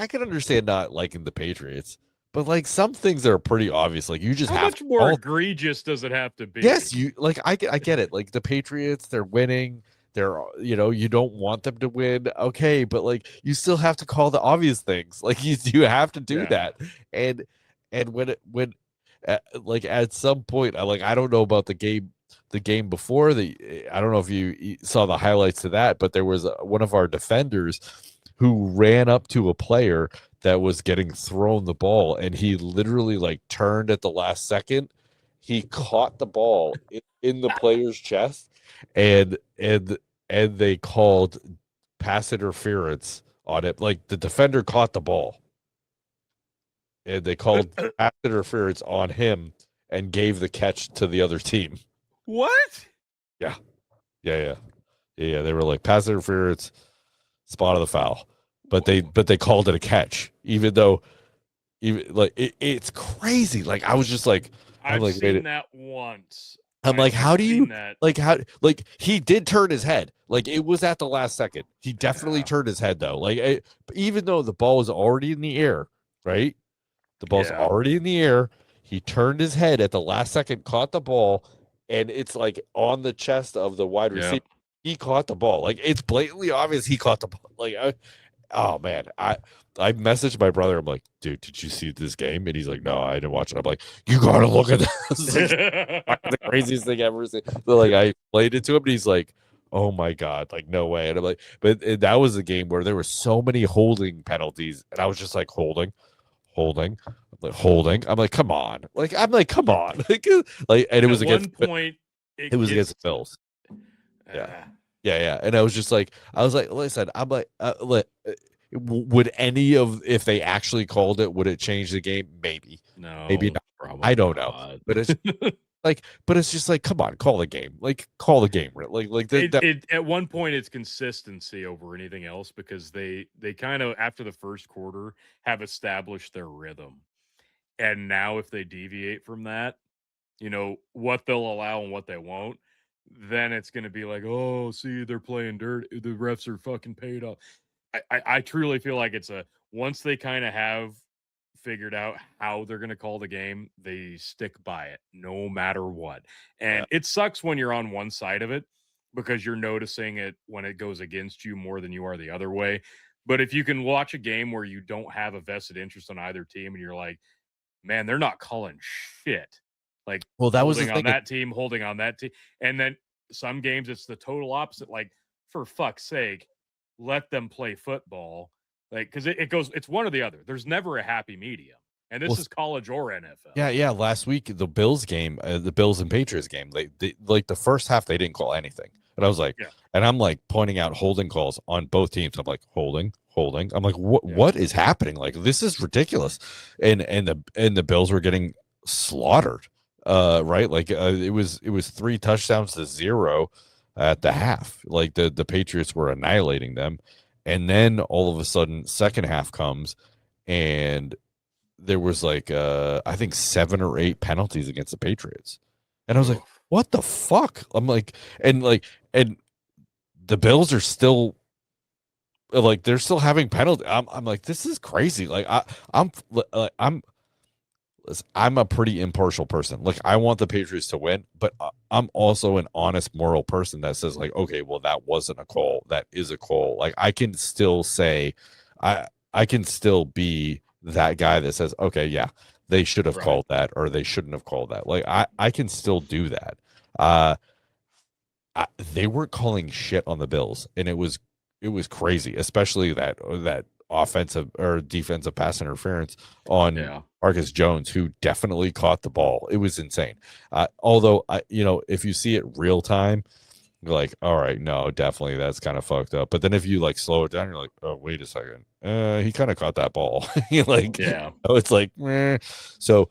Speaker 2: can understand not liking the Patriots, but some things are pretty obvious. You just
Speaker 3: how
Speaker 2: have
Speaker 3: much more egregious does it have to be?
Speaker 2: Yes, I get it. The Patriots, they're winning. They're you don't want them to win, okay, but you still have to call the obvious things. You have to do that. And when at some point, I don't know about the game the game before, I don't know if you saw the highlights of that, but there was one of our defenders who ran up to a player that was getting thrown the ball, and he literally like turned at the last second. He caught the ball in the player's chest, and they called pass interference on it. Like the defender caught the ball, and they called pass interference on him and gave the catch to the other team.
Speaker 3: What?
Speaker 2: Yeah. They were like pass interference, spot of the foul, but they called it a catch, even though it's crazy. Like I was just like,
Speaker 3: I've
Speaker 2: like,
Speaker 3: seen that once.
Speaker 2: I'm like, how do you
Speaker 3: that.
Speaker 2: like he did turn his head. Like it was at the last second. He definitely turned his head though. Like even though the ball was already in the air, right? The ball's already in the air. He turned his head at the last second, caught the ball, and it's like on the chest of the wide receiver. He caught the ball. Like it's blatantly obvious he caught the ball. Like oh man, I messaged my brother. I'm like, dude, did you see this game? And he's like, no, I didn't watch it. I'm like, you gotta look at this. The craziest thing I've ever seen. So like I played it to him, and he's like, oh my god, like no way. And I'm like, but that was a game where there were so many holding penalties, and I was just like holding. I'm like, come on. I'm like, come on. Like, and it was against
Speaker 3: one point.
Speaker 2: It was against the Bills. Yeah. And I was like, listen, I'm like, would any of if they actually called it, would it change the game? Maybe.
Speaker 3: No,
Speaker 2: maybe not. I don't know. But it's it's just like, come on, call the game. Like, call the game. Like
Speaker 3: at one point it's consistency over anything else, because they kind of after the first quarter have established their rhythm. And now if they deviate from that, what they'll allow and what they won't, then it's going to be like, oh, see, they're playing dirt. The refs are fucking paid off. I truly feel like it's once they kind of have figured out how they're going to call the game, they stick by it no matter what. And it sucks when you're on one side of it, because you're noticing it when it goes against you more than you are the other way. But if you can watch a game where you don't have a vested interest on either team, and you're like, man, they're not calling shit. Like,
Speaker 2: well, that was
Speaker 3: holding on that team, holding on that team. And then some games it's the total opposite. Like, for fuck's sake, let them play football. Like, because it's one or the other. There's never a happy medium. And this is college or NFL.
Speaker 2: Yeah. Last week, the Bills game, the Bills and Patriots game, they like the first half, they didn't call anything. And I was like, and I'm like pointing out holding calls on both teams. I'm like, holding. I'm like, what is happening? Like, this is ridiculous. And the Bills were getting slaughtered. Right? Like it was 3 touchdowns to 0 at the half. Like the Patriots were annihilating them. And then all of a sudden, second half comes, and there was like I think 7 or 8 penalties against the Patriots. And I was like, what the fuck? I'm like, and the Bills are still like, they're still having penalty. I'm like, this is crazy. Like I'm a pretty impartial person. Like, I want the Patriots to win, but I'm also an honest, moral person that says, like, okay, well, that wasn't a call. That is a call. Like, I can still say, I can still be that guy that says, okay, yeah, they should have called that, or they shouldn't have called that. Like, I can still do that. They weren't calling shit on the Bills, and it was crazy, especially that offensive or defensive pass interference on Marcus Jones, who definitely caught the ball. It was insane. Although if you see it real time, you're like, all right, no, definitely that's kind of fucked up. But then if you like slow it down, you're like, oh, wait a second, he kind of caught that ball. It's like, so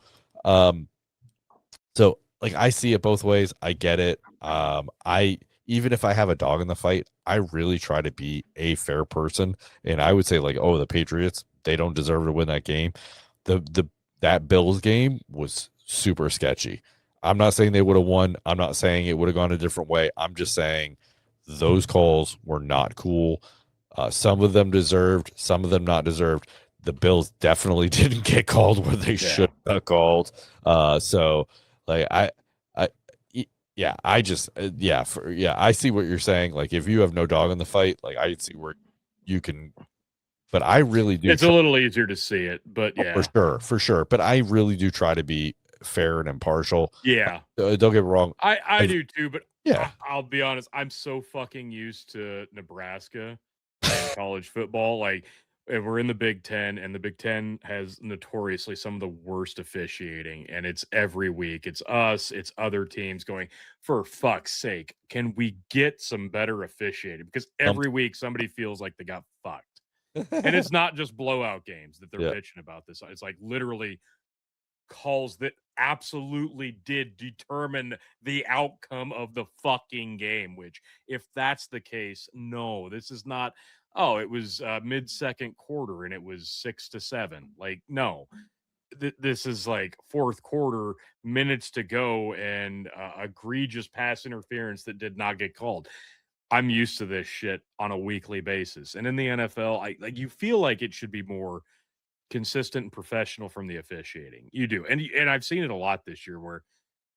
Speaker 2: like, I see it both ways. I get it. Even if I have a dog in the fight, I really try to be a fair person. And I would say, like, oh, the Patriots, they don't deserve to win that game. That Bills game was super sketchy. I'm not saying they would have won. I'm not saying it would have gone a different way. I'm just saying those calls were not cool. Some of them deserved, some of them not deserved. The Bills definitely didn't get called where they should have called. So like, I see what you're saying. Like, if you have no dog in the fight, like, I see where you can, but I really do.
Speaker 3: It's a little easier to see it, but
Speaker 2: for sure. But I really do try to be fair and impartial.
Speaker 3: Yeah.
Speaker 2: Don't get me wrong.
Speaker 3: I do too, but
Speaker 2: Yeah.
Speaker 3: I'll be honest, I'm so fucking used to Nebraska and college football. Like, and we're in the Big Ten, and the Big Ten has notoriously some of the worst officiating, and it's every week. It's us, it's other teams going, for fuck's sake, can we get some better officiating? Because every week somebody feels like they got fucked. And it's not just blowout games that they're
Speaker 2: Yeah.
Speaker 3: bitching about this. It's like literally calls that absolutely did determine the outcome of the fucking game, which if that's the case, no, this is not, oh, it was mid-second quarter and it was 6-7. Like, no. This is like fourth quarter, minutes to go, and egregious pass interference that did not get called. I'm used to this shit on a weekly basis. And in the NFL, I like, you feel like it should be more consistent and professional from the officiating. You do. And I've seen it a lot this year where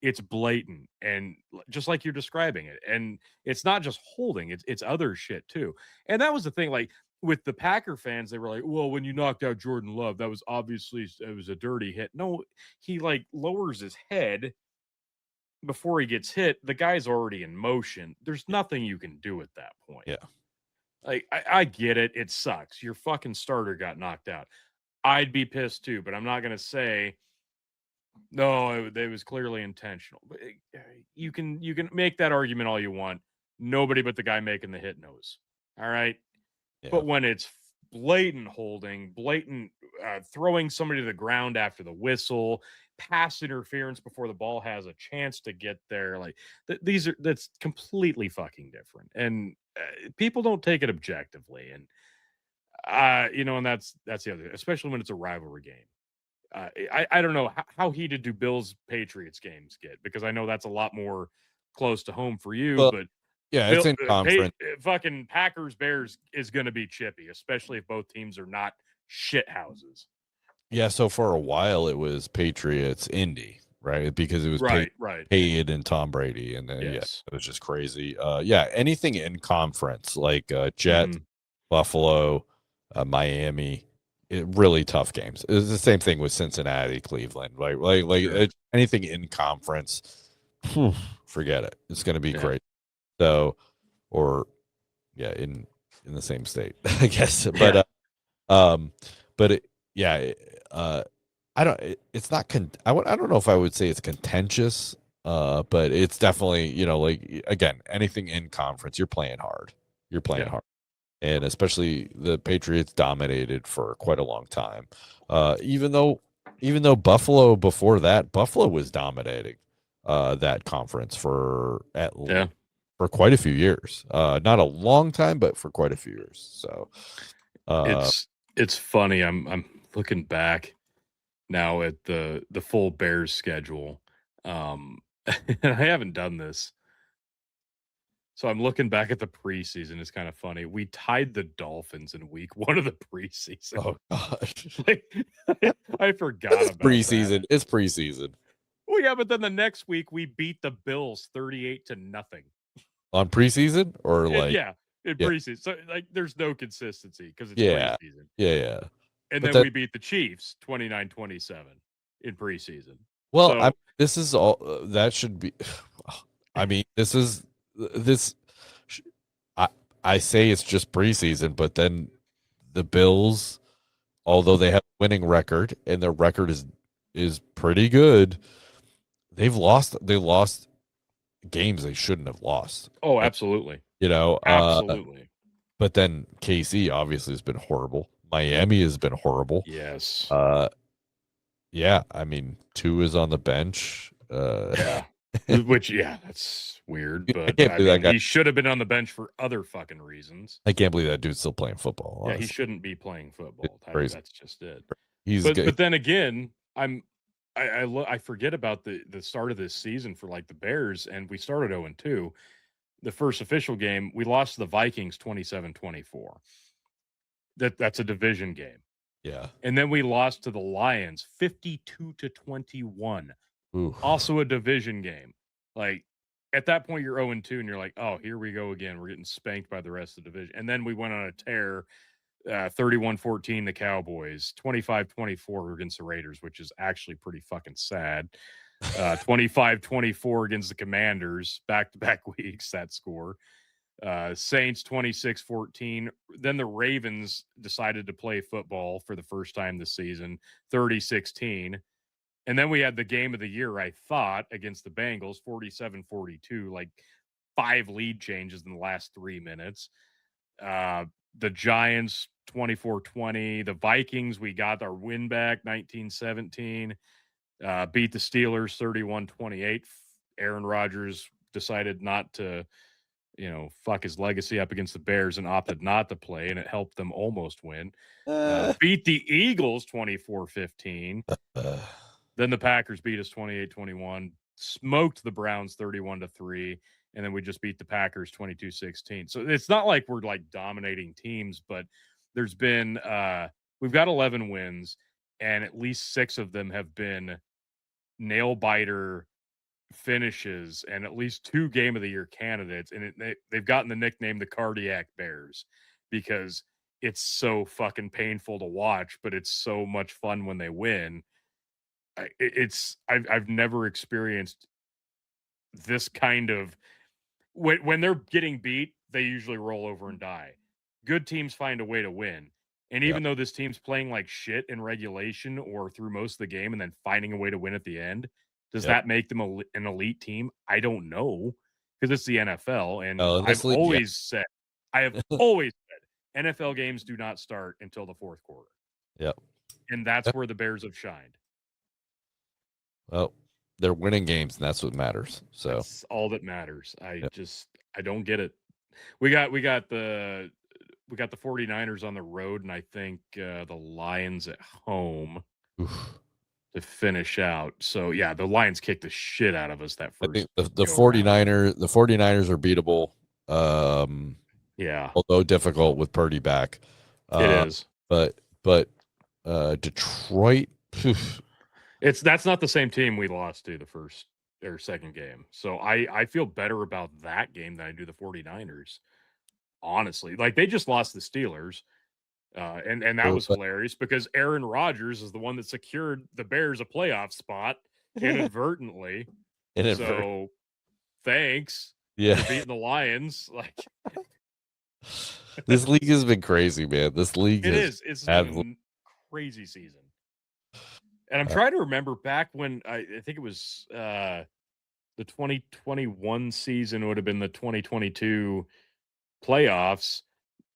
Speaker 3: it's blatant and just like you're describing it. And it's not just holding, it's other shit too. And that was the thing, like with the Packer fans, they were like, well, when you knocked out Jordan Love, that was obviously, it was a dirty hit. No, he like lowers his head before he gets hit. The guy's already in motion. There's nothing you can do at that point.
Speaker 2: Yeah.
Speaker 3: Like, I get it. It sucks. Your fucking starter got knocked out. I'd be pissed too, but I'm not going to say no. It was clearly intentional. But you can make that argument all you want. Nobody but the guy making the hit knows. All right,
Speaker 2: Yeah.
Speaker 3: but when it's blatant holding, blatant throwing somebody to the ground after the whistle, pass interference before the ball has a chance to get there, like that's completely fucking different, and people don't take it objectively, and and that's the other, especially when it's a rivalry game. I don't know how heated do Bills Patriots games get, because I know that's a lot more close to home for you,
Speaker 2: Well,
Speaker 3: but
Speaker 2: yeah, it's in conference.
Speaker 3: fucking Packers Bears is going to be chippy, especially if both teams are not shit houses.
Speaker 2: Yeah, so for a while it was Patriots Indy, right? Because it was
Speaker 3: right.
Speaker 2: Payton and Tom Brady, and then
Speaker 3: Yes.
Speaker 2: it was just crazy. Anything in conference like Jet,
Speaker 3: Mhm.
Speaker 2: Buffalo, Miami, really tough games. It's the same thing with Cincinnati, Cleveland,
Speaker 3: Sure.
Speaker 2: Anything in conference, forget it. It's going to be
Speaker 3: Yeah.
Speaker 2: great. So, or in the same state, I guess.
Speaker 3: Yeah.
Speaker 2: I don't. It's not. I don't know if I would say it's contentious. But it's definitely, like, again, anything in conference, you're playing hard. You're playing hard, and especially the Patriots dominated for quite a long time. Even though Buffalo before that, Buffalo was dominating that conference for quite a few years. Not a long time, but for quite a few years. So
Speaker 3: it's funny. I'm looking back now at the full Bears schedule. And I haven't done this. So I'm looking back at the preseason. It's kind of funny. We tied the Dolphins in week 1 of the preseason.
Speaker 2: Oh gosh.
Speaker 3: I forgot about
Speaker 2: preseason.
Speaker 3: that.
Speaker 2: It's preseason.
Speaker 3: Well, yeah, but then the next week we beat the Bills 38-0
Speaker 2: on preseason, or like
Speaker 3: in preseason. So like there's no consistency because it's preseason.
Speaker 2: Yeah.
Speaker 3: And then we beat the Chiefs 29-27 in preseason.
Speaker 2: Well, this is all that should be. I mean, I say it's just preseason, but then the Bills, although they have a winning record and their record is pretty good, they lost games they shouldn't have lost.
Speaker 3: Oh, absolutely.
Speaker 2: Absolutely. But then KC obviously has been horrible. Miami has been horrible.
Speaker 3: Yes.
Speaker 2: Yeah, I mean, 2 is on the bench.
Speaker 3: Which, that's weird, but I mean, he should have been on the bench for other fucking reasons.
Speaker 2: I can't believe that dude's still playing football.
Speaker 3: Honestly. Yeah, he shouldn't be playing football. That's just it. But then again, I forget about the start of this season for like the Bears, and we started 0-2. The first official game, we lost to the Vikings 27-24. That's a division game.
Speaker 2: Yeah.
Speaker 3: And then we lost to the Lions 52-21.
Speaker 2: Ooh.
Speaker 3: Also a division game. Like at that point you're 0-2 and you're like, oh, here we go again. We're getting spanked by the rest of the division. And then we went on a tear 31-14 the Cowboys, 25-24 against the Raiders, which is actually pretty fucking sad. 25-24 against the Commanders, back-to-back weeks, that score. Saints 26-14. Then the Ravens decided to play football for the first time this season, 30-16. And then we had the game of the year, I thought, against the Bengals, 47-42, like 5 lead changes in the last 3 minutes. The Giants 24-20. The Vikings, we got our win back 19-17. Beat the Steelers 31-28. Aaron Rodgers decided not to, fuck his legacy up against the Bears and opted not to play, and it helped them almost win. Beat the Eagles 24-15. Then the Packers beat us 28-21. Smoked the Browns 31-3. And then we just beat the Packers 22-16. So it's not like we're like dominating teams, but there's been we've got 11 wins, and at least 6 of them have been nail biter finishes, and at least 2 game of the year candidates. And they've gotten the nickname the Cardiac Bears because it's so fucking painful to watch, but it's so much fun when they win. I've never experienced this kind of when they're getting beat, they usually roll over and die. Good teams find a way to win. And even though this team's playing like shit in regulation or through most of the game and then finding a way to win at the end, does that make them an elite team? I don't know, because it's the NFL. And I've always said NFL games do not start until the fourth quarter.
Speaker 2: Yep.
Speaker 3: And that's where the Bears have shined.
Speaker 2: Well, they're winning games, and that's what matters. So
Speaker 3: that's all that matters. I don't get it. We got the 49ers on the road, and I think the Lions at home to finish out. So yeah, the Lions kicked the shit out of us that first.
Speaker 2: I think the 49ers are beatable.
Speaker 3: Yeah.
Speaker 2: Although difficult with Purdy back.
Speaker 3: It is.
Speaker 2: But Detroit,
Speaker 3: that's not the same team we lost to the first or second game. So I feel better about that game than I do the 49ers. Honestly, like they just lost the Steelers. And that was hilarious because Aaron Rodgers is the one that secured the Bears a playoff spot inadvertently. So thanks.
Speaker 2: Yeah.
Speaker 3: For beating the Lions. Like
Speaker 2: this league has been crazy, man. This league
Speaker 3: it's been a crazy season. And I'm trying to remember back when I think it was the 2021 season would have been the 2022 playoffs,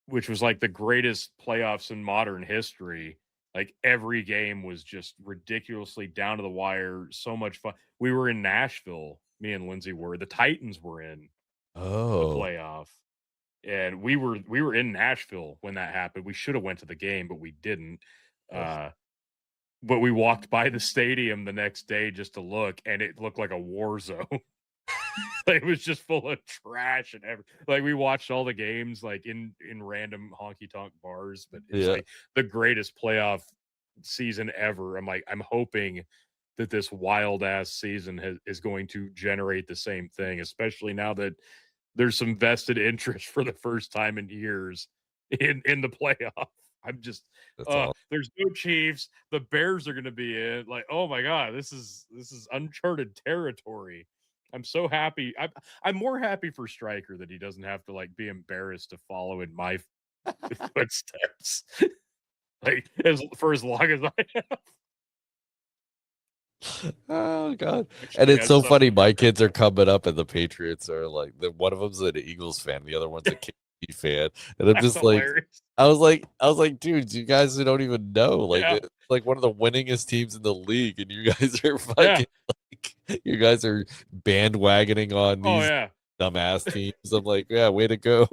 Speaker 3: which was like the greatest playoffs in modern history. Like every game was just ridiculously down to the wire. So much fun. We were in Nashville. Me and Lindsay were. The Titans were in the playoff, and we were in Nashville when that happened. We should have went to the game, but we didn't. But we walked by the stadium the next day just to look, and it looked like a war zone. It was just full of trash and like we watched all the games like in random honky tonk bars, but it's like the greatest playoff season ever. I'm hoping that this wild ass season is going to generate the same thing, especially now that there's some vested interest for the first time in years in the playoff. I'm just there's no Chiefs. The Bears are going to be in. Like, oh my god, this is uncharted territory. I'm so happy. I'm more happy for Stryker that he doesn't have to like be embarrassed to follow in my footsteps, like for as long as I have.
Speaker 2: Oh god! And it's so funny. My kids are coming up, and the Patriots are like one of them's an Eagles fan, the other one's a KC fan, and I'm just hilarious. I was like, dude, you guys don't even know. Like, it's like one of the winningest teams in the league, and you guys are fucking like, you guys are bandwagoning on these dumbass teams. I'm like, yeah, way to go.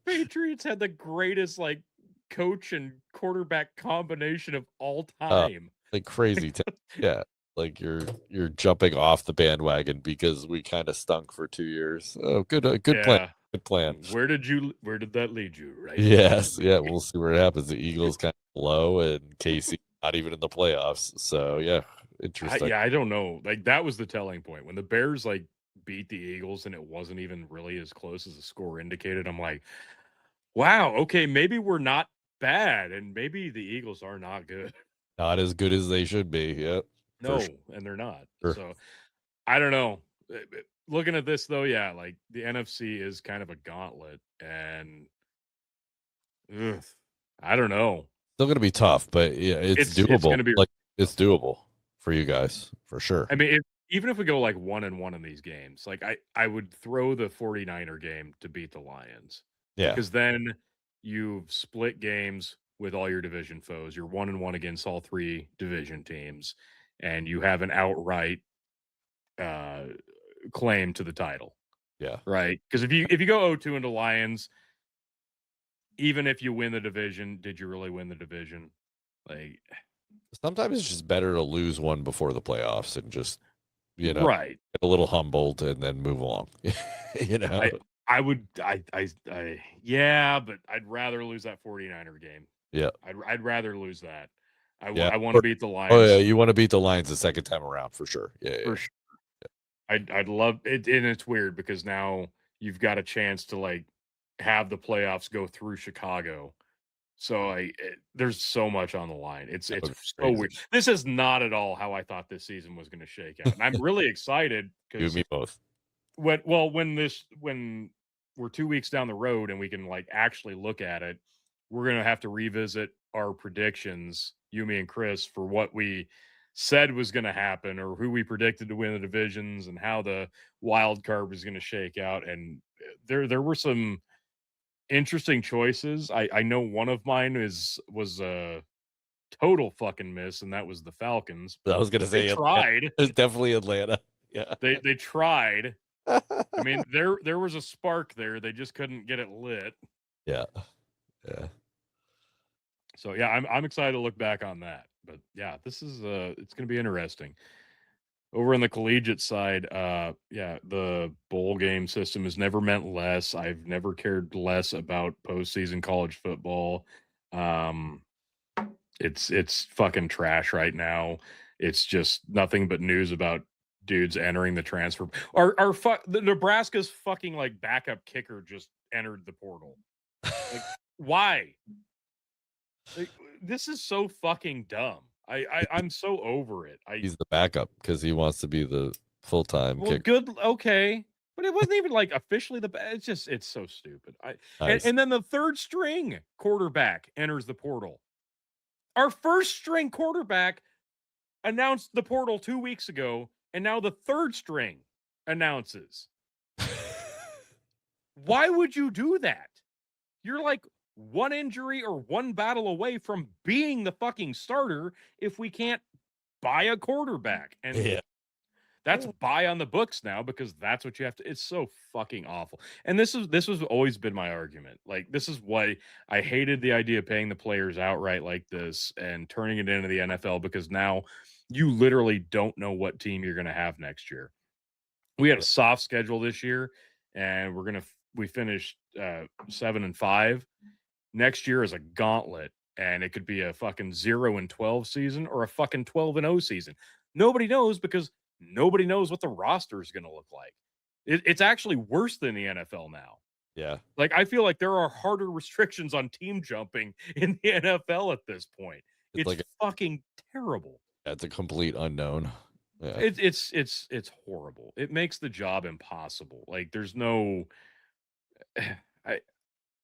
Speaker 3: Patriots had the greatest like coach and quarterback combination of all time.
Speaker 2: Like crazy. Yeah. Like you're jumping off the bandwagon because we kind of stunk for 2 years. Oh, good plan. Good plan.
Speaker 3: Where did that lead you? Right.
Speaker 2: Yes. Yeah. We'll see where it happens. The Eagles kind of low, and KC not even in the playoffs. So yeah, interesting.
Speaker 3: I don't know. Like that was the telling point when the Bears like beat the Eagles, and it wasn't even really as close as the score indicated. I'm like, wow, okay, maybe we're not bad, and maybe the Eagles are not good.
Speaker 2: Not as good as they should be. Yep. For
Speaker 3: No, and they're not.
Speaker 2: sure.
Speaker 3: So I don't know. Looking at this though, yeah, like the NFC is kind of a gauntlet, and ugh, I don't know.
Speaker 2: Still going to be tough, but yeah, it's
Speaker 3: It's
Speaker 2: doable.
Speaker 3: going to be.
Speaker 2: Like it's doable for you guys for sure.
Speaker 3: I mean, even if we go like 1-1 in these games, like I would throw the 49er game to beat the Lions.
Speaker 2: Yeah.
Speaker 3: Because then you've split games with all your division foes. You're 1-1 against all three division teams, and you have an outright uh, claim to the title,
Speaker 2: Yeah.
Speaker 3: right? Because if you go 0-2 into Lions, even if you win the division, did you really win the division? Like,
Speaker 2: Sometimes it's just better to lose one before the playoffs and just,
Speaker 3: right?
Speaker 2: get a little humbled and then move along. you know.
Speaker 3: I would yeah, but I'd rather lose that 49er game.
Speaker 2: Yeah.
Speaker 3: I'd rather lose that.
Speaker 2: Yeah.
Speaker 3: I want to beat the Lions.
Speaker 2: Oh yeah, you want to beat the Lions the second time around for sure. Yeah.
Speaker 3: For sure. I'd love it, and it's weird because now you've got a chance to like have the playoffs go through Chicago. So there's so much on the line. It's
Speaker 2: would be
Speaker 3: so
Speaker 2: crazy.
Speaker 3: weird. This is not at all how I thought this season was going to shake out. And I'm really excited
Speaker 2: You and
Speaker 3: because
Speaker 2: me both.
Speaker 3: when we're 2 weeks down the road and we can like actually look at it, we're going to have to revisit our predictions, you, me, and Chris, for what we said was going to happen or who we predicted to win the divisions and how the wild card was going to shake out. And there were some interesting choices. I know one of mine was a total fucking miss, and that was the Falcons.
Speaker 2: I was gonna say
Speaker 3: They tried.
Speaker 2: It's definitely Atlanta. Yeah.
Speaker 3: They tried. I mean, there was a spark there. They just couldn't get it lit.
Speaker 2: Yeah. Yeah.
Speaker 3: So yeah, I'm excited to look back on that. But yeah, this is it's going to be interesting. Over on the collegiate side, yeah, the bowl game system has never meant less. I've never cared less about postseason college football. Um, it's fucking trash right now. It's just nothing but news about dudes entering the transfer. The Nebraska's fucking like backup kicker just entered the portal. Like, why? Like, this is so fucking dumb. I'm so over it.
Speaker 2: He's the backup because he wants to be the full-time kicker.
Speaker 3: Good, okay, but it wasn't even like officially it's so stupid.
Speaker 2: Nice.
Speaker 3: And then the third string quarterback enters the portal. Our first string quarterback announced the portal 2 weeks ago, and now the third string announces. Why would you do that? You're like one injury or one battle away from being the fucking starter if we can't buy a quarterback. And
Speaker 2: Yeah.
Speaker 3: that's buy on the books now because that's what you have to. It's so fucking awful. And this was always been my argument. Like, this is why I hated the idea of paying the players outright like this and turning it into the NFL, because now you literally don't know what team you're going to have next year. We had a soft schedule this year, and we finished 7-5. Next year is a gauntlet, and it could be a fucking 0-12 season or a fucking 12-0 season. Nobody knows because nobody knows what the roster is going to look like. It's actually worse than the NFL now.
Speaker 2: Yeah.
Speaker 3: Like, I feel like there are harder restrictions on team jumping in the NFL at this point. It's like fucking terrible.
Speaker 2: It's a complete unknown. Yeah.
Speaker 3: It's horrible. It makes the job impossible. Like, there's no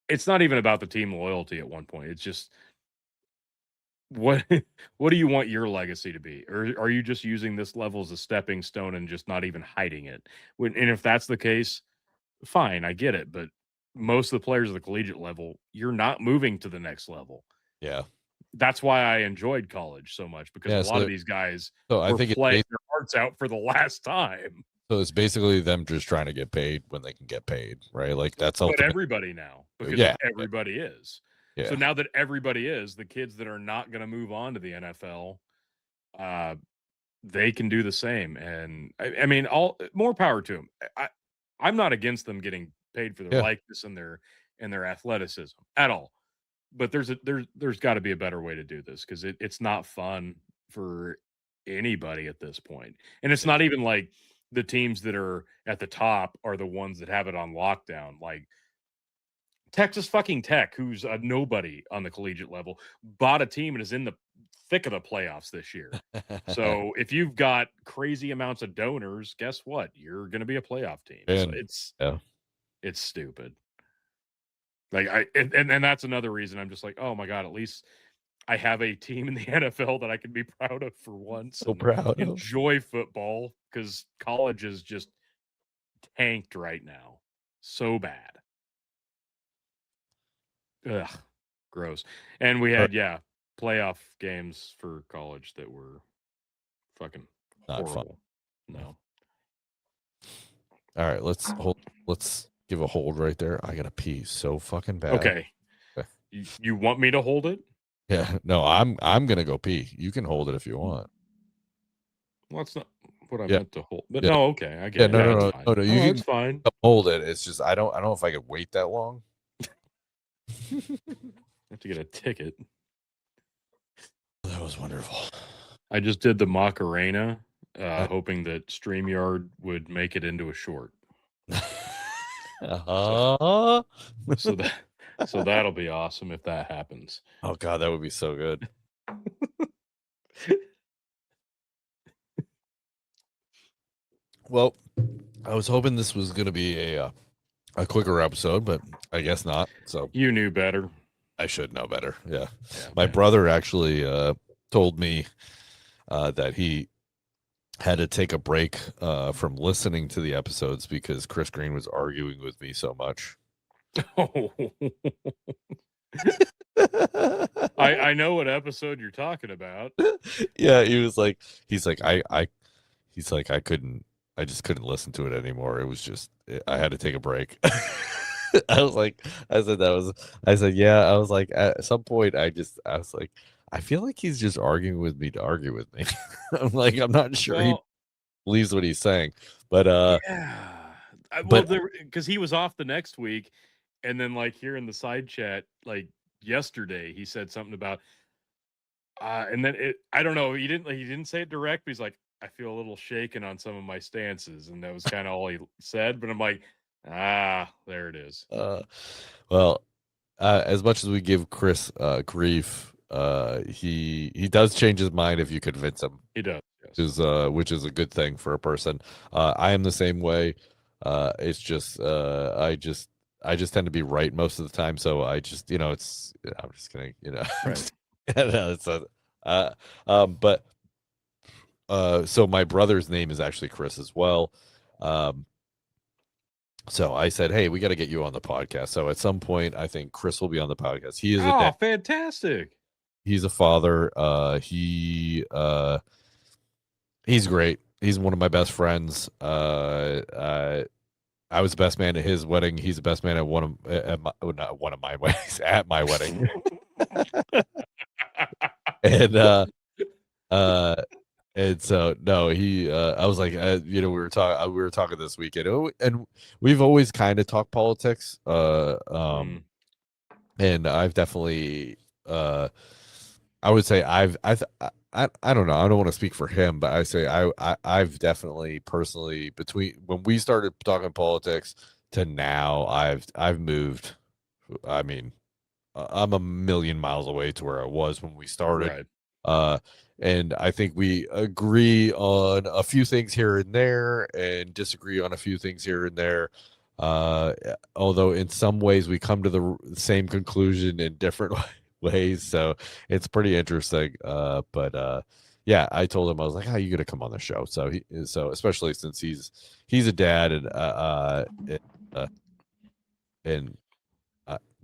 Speaker 3: it's not even about the team loyalty at one point. It's just what do you want your legacy to be? Or are you just using this level as a stepping stone and just not even hiding it? And if that's the case, fine, I get it. But most of the players at the collegiate level, you're not moving to the next level.
Speaker 2: Yeah.
Speaker 3: That's why I enjoyed college so much, because a lot of these guys
Speaker 2: I think
Speaker 3: playing their hearts out for the last time.
Speaker 2: So it's basically them just trying to get paid when they can get paid, right? Like that's
Speaker 3: but everybody now, because everybody is.
Speaker 2: Yeah.
Speaker 3: So now that everybody is, the kids that are not going to move on to the NFL, they can do the same. And I mean, more power to them. I'm not against them getting paid for their likeness and their athleticism at all. But there's got to be a better way to do this, because it's not fun for anybody at this point. And it's not even like the teams that are at the top are the ones that have it on lockdown. Like, Texas fucking Tech, who's a nobody on the collegiate level, bought a team and is in the thick of the playoffs this year. So if you've got crazy amounts of donors, guess what? You're going to be a playoff team. So it's stupid. Like and that's another reason I'm just like, oh my God, at least I have a team in the NFL that I can be proud of for once.
Speaker 2: So proud.
Speaker 3: Enjoy football, because college is just tanked right now. So bad. Ugh, gross. And we had playoff games for college that were fucking
Speaker 2: not
Speaker 3: horrible.
Speaker 2: Fun.
Speaker 3: No.
Speaker 2: All right, let's give a hold right there. I gotta pee so fucking bad.
Speaker 3: Okay. You want me to hold it?
Speaker 2: Yeah, no, I'm gonna go pee. You can hold it if you want.
Speaker 3: Well, that's not what I meant to hold. But no, okay, I get it.
Speaker 2: No, you can
Speaker 3: fine.
Speaker 2: Hold it. It's just I don't know if I could wait that long.
Speaker 3: Have to get a ticket.
Speaker 2: That was wonderful.
Speaker 3: I just did the Macarena, hoping that StreamYard would make it into a short. So that'll be awesome if that happens.
Speaker 2: Oh God, that would be so good. Well, I was hoping this was going to be a quicker episode, but I guess not. So
Speaker 3: you knew better.
Speaker 2: I should know better. Yeah. My brother actually told me that he had to take a break from listening to the episodes because Chris Green was arguing with me so much.
Speaker 3: Oh. I know what episode you're talking about.
Speaker 2: Yeah, he's like I just couldn't listen to it anymore. It was just I had to take a break. I was like, at some point I was like, I feel like he's just arguing with me to argue with me. I'm like, I'm not sure he believes what he's saying, but
Speaker 3: because he was off the next week, and then like here in the side chat, like yesterday, he said something about, and then I don't know, he didn't say it direct, but he's like, I feel a little shaken on some of my stances, and that was kind of all he said. But I'm like, there it is.
Speaker 2: Well, as much as we give Chris grief, he does change his mind if you convince him.
Speaker 3: He does,
Speaker 2: yes. Which is a good thing for a person. I am the same way. It's just I just tend to be right most of the time, so I just I'm just kidding,
Speaker 3: Right.
Speaker 2: But so my brother's name is actually Chris as well. So I said, hey, we got to get you on the podcast. So at some point, I think Chris will be on the podcast. He is
Speaker 3: fantastic.
Speaker 2: He's a father. He's great. He's one of my best friends. I was the best man at his wedding. He's the best man at not one of my weddings, at my wedding. And so no, he I was like, we were talking this weekend, and we've always kind of talked politics. And I've definitely I would say I don't know, I don't want to speak for him, but I say I've definitely personally, between when we started talking politics to now, I've moved. I mean, I'm a million miles away to where I was when we started. Right. And I think we agree on a few things here and there and disagree on a few things here and there. Although in some ways we come to the same conclusion in different ways. So it's pretty interesting. But yeah, I told him, I was like, how are you going to come on the show? So especially since he's a dad and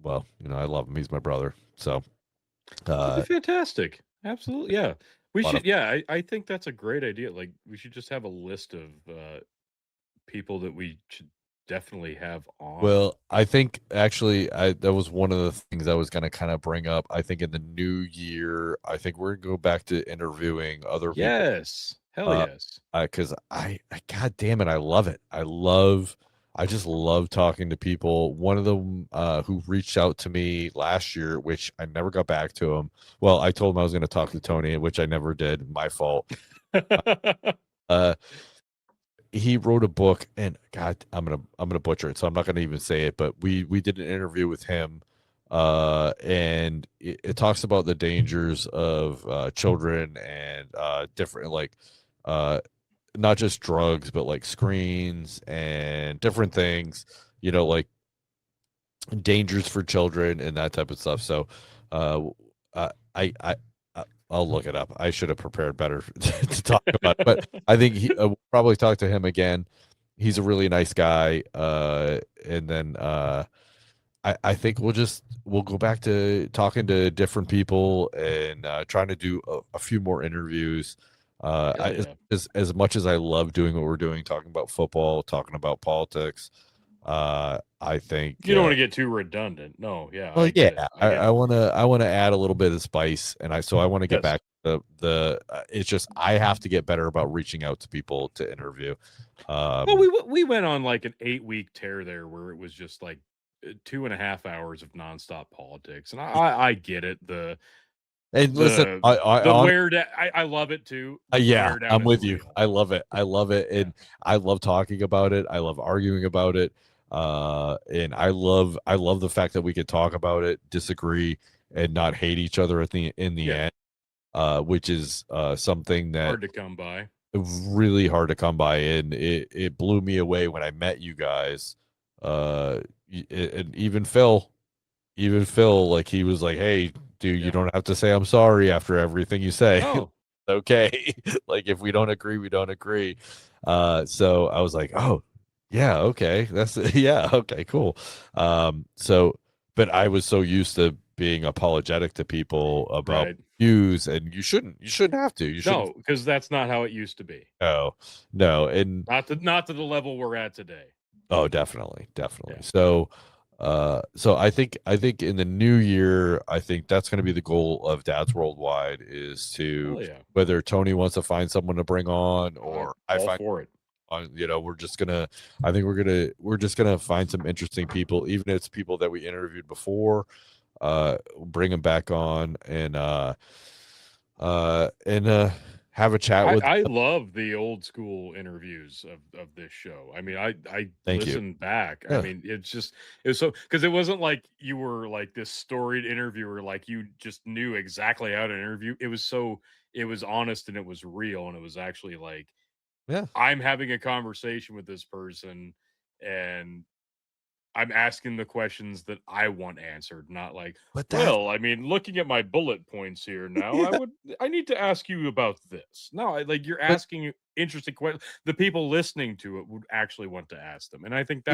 Speaker 2: well, I love him. He's my brother. So
Speaker 3: fantastic. Absolutely. Yeah. We should. I think that's a great idea. Like, we should just have a list of people that we should definitely have on.
Speaker 2: Well, I think actually that was one of the things I was going to kind of bring up. I think in the new year, I think we're going to go back to interviewing other people.
Speaker 3: Yes. Hell yes.
Speaker 2: Because I God damn it, I love it. I just love talking to people. One of them who reached out to me last year, which I never got back to him. Well, I told him I was going to talk to Tony, which I never did. My fault. he wrote a book, and God, I'm gonna butcher it, so I'm not gonna even say it. But we did an interview with him, and it talks about the dangers of children and different uh, not just drugs, but like screens and different things. Like dangers for children and that type of stuff. So, uh, I, I'll look it up. I should have prepared better to talk about it, but I think we'll probably talk to him again. He's a really nice guy. And then I think we'll go back to talking to different people and trying to do a few more interviews.
Speaker 3: Hell yeah.
Speaker 2: As much as I love doing what we're doing, talking about football, talking about politics, I think
Speaker 3: You don't want to get too redundant. No, yeah,
Speaker 2: well,
Speaker 3: I get it.
Speaker 2: I want to add a little bit of spice, and I want to get
Speaker 3: Yes.
Speaker 2: back to the. It's just I have to get better about reaching out to people to interview.
Speaker 3: Well, we went on like an 8-week tear there where it was just like 2.5 hours of nonstop politics, and I get it.
Speaker 2: And listen,
Speaker 3: The wear down. I love it too. The
Speaker 2: yeah,
Speaker 3: wear down
Speaker 2: I'm
Speaker 3: is
Speaker 2: with you.
Speaker 3: real.
Speaker 2: I love it. I love it, and I love talking about it. I love arguing about it. And I love the fact that we could talk about it, disagree, and not hate each other in the end. Which is something that
Speaker 3: Hard to come by.
Speaker 2: really hard to come by, and it blew me away when I met you guys. And even Phil, like he was like, "Hey, dude, you don't have to say I'm sorry after everything you say."
Speaker 3: Oh,
Speaker 2: Okay. Like if we don't agree, we don't agree. So I was like, "Oh, yeah, okay. That's yeah, okay, cool." So but I was so used to being apologetic to people about
Speaker 3: right.
Speaker 2: views, and you shouldn't have to. You shouldn't.
Speaker 3: No, because that's not how it used to be.
Speaker 2: No, and
Speaker 3: Not to the level we're at today.
Speaker 2: oh, definitely.
Speaker 3: Yeah.
Speaker 2: So I think in the new year, I think that's going to be the goal of Dads Worldwide is to
Speaker 3: Hell yeah.
Speaker 2: whether Tony wants to find someone to bring on or I
Speaker 3: all
Speaker 2: find
Speaker 3: for it.
Speaker 2: we're just gonna I think we're just gonna find some interesting people, even if it's people that we interviewed before, bring them back on and have a chat with
Speaker 3: I
Speaker 2: them.
Speaker 3: love the old school interviews of this show. I mean, I
Speaker 2: Thank you.
Speaker 3: listened back. I
Speaker 2: Yeah.
Speaker 3: mean, it was so because it wasn't like you were like this storied interviewer, like you just knew exactly how to interview. It was honest and it was real and it was actually like
Speaker 2: Yeah.
Speaker 3: I'm having a conversation with this person and I'm asking the questions that I want answered, not like,
Speaker 2: But
Speaker 3: well, I mean, looking at my bullet points here now,
Speaker 2: yeah,
Speaker 3: I need to ask you about this. No, like you're
Speaker 2: but
Speaker 3: asking interesting questions. The people listening to it would actually want to ask them. And I think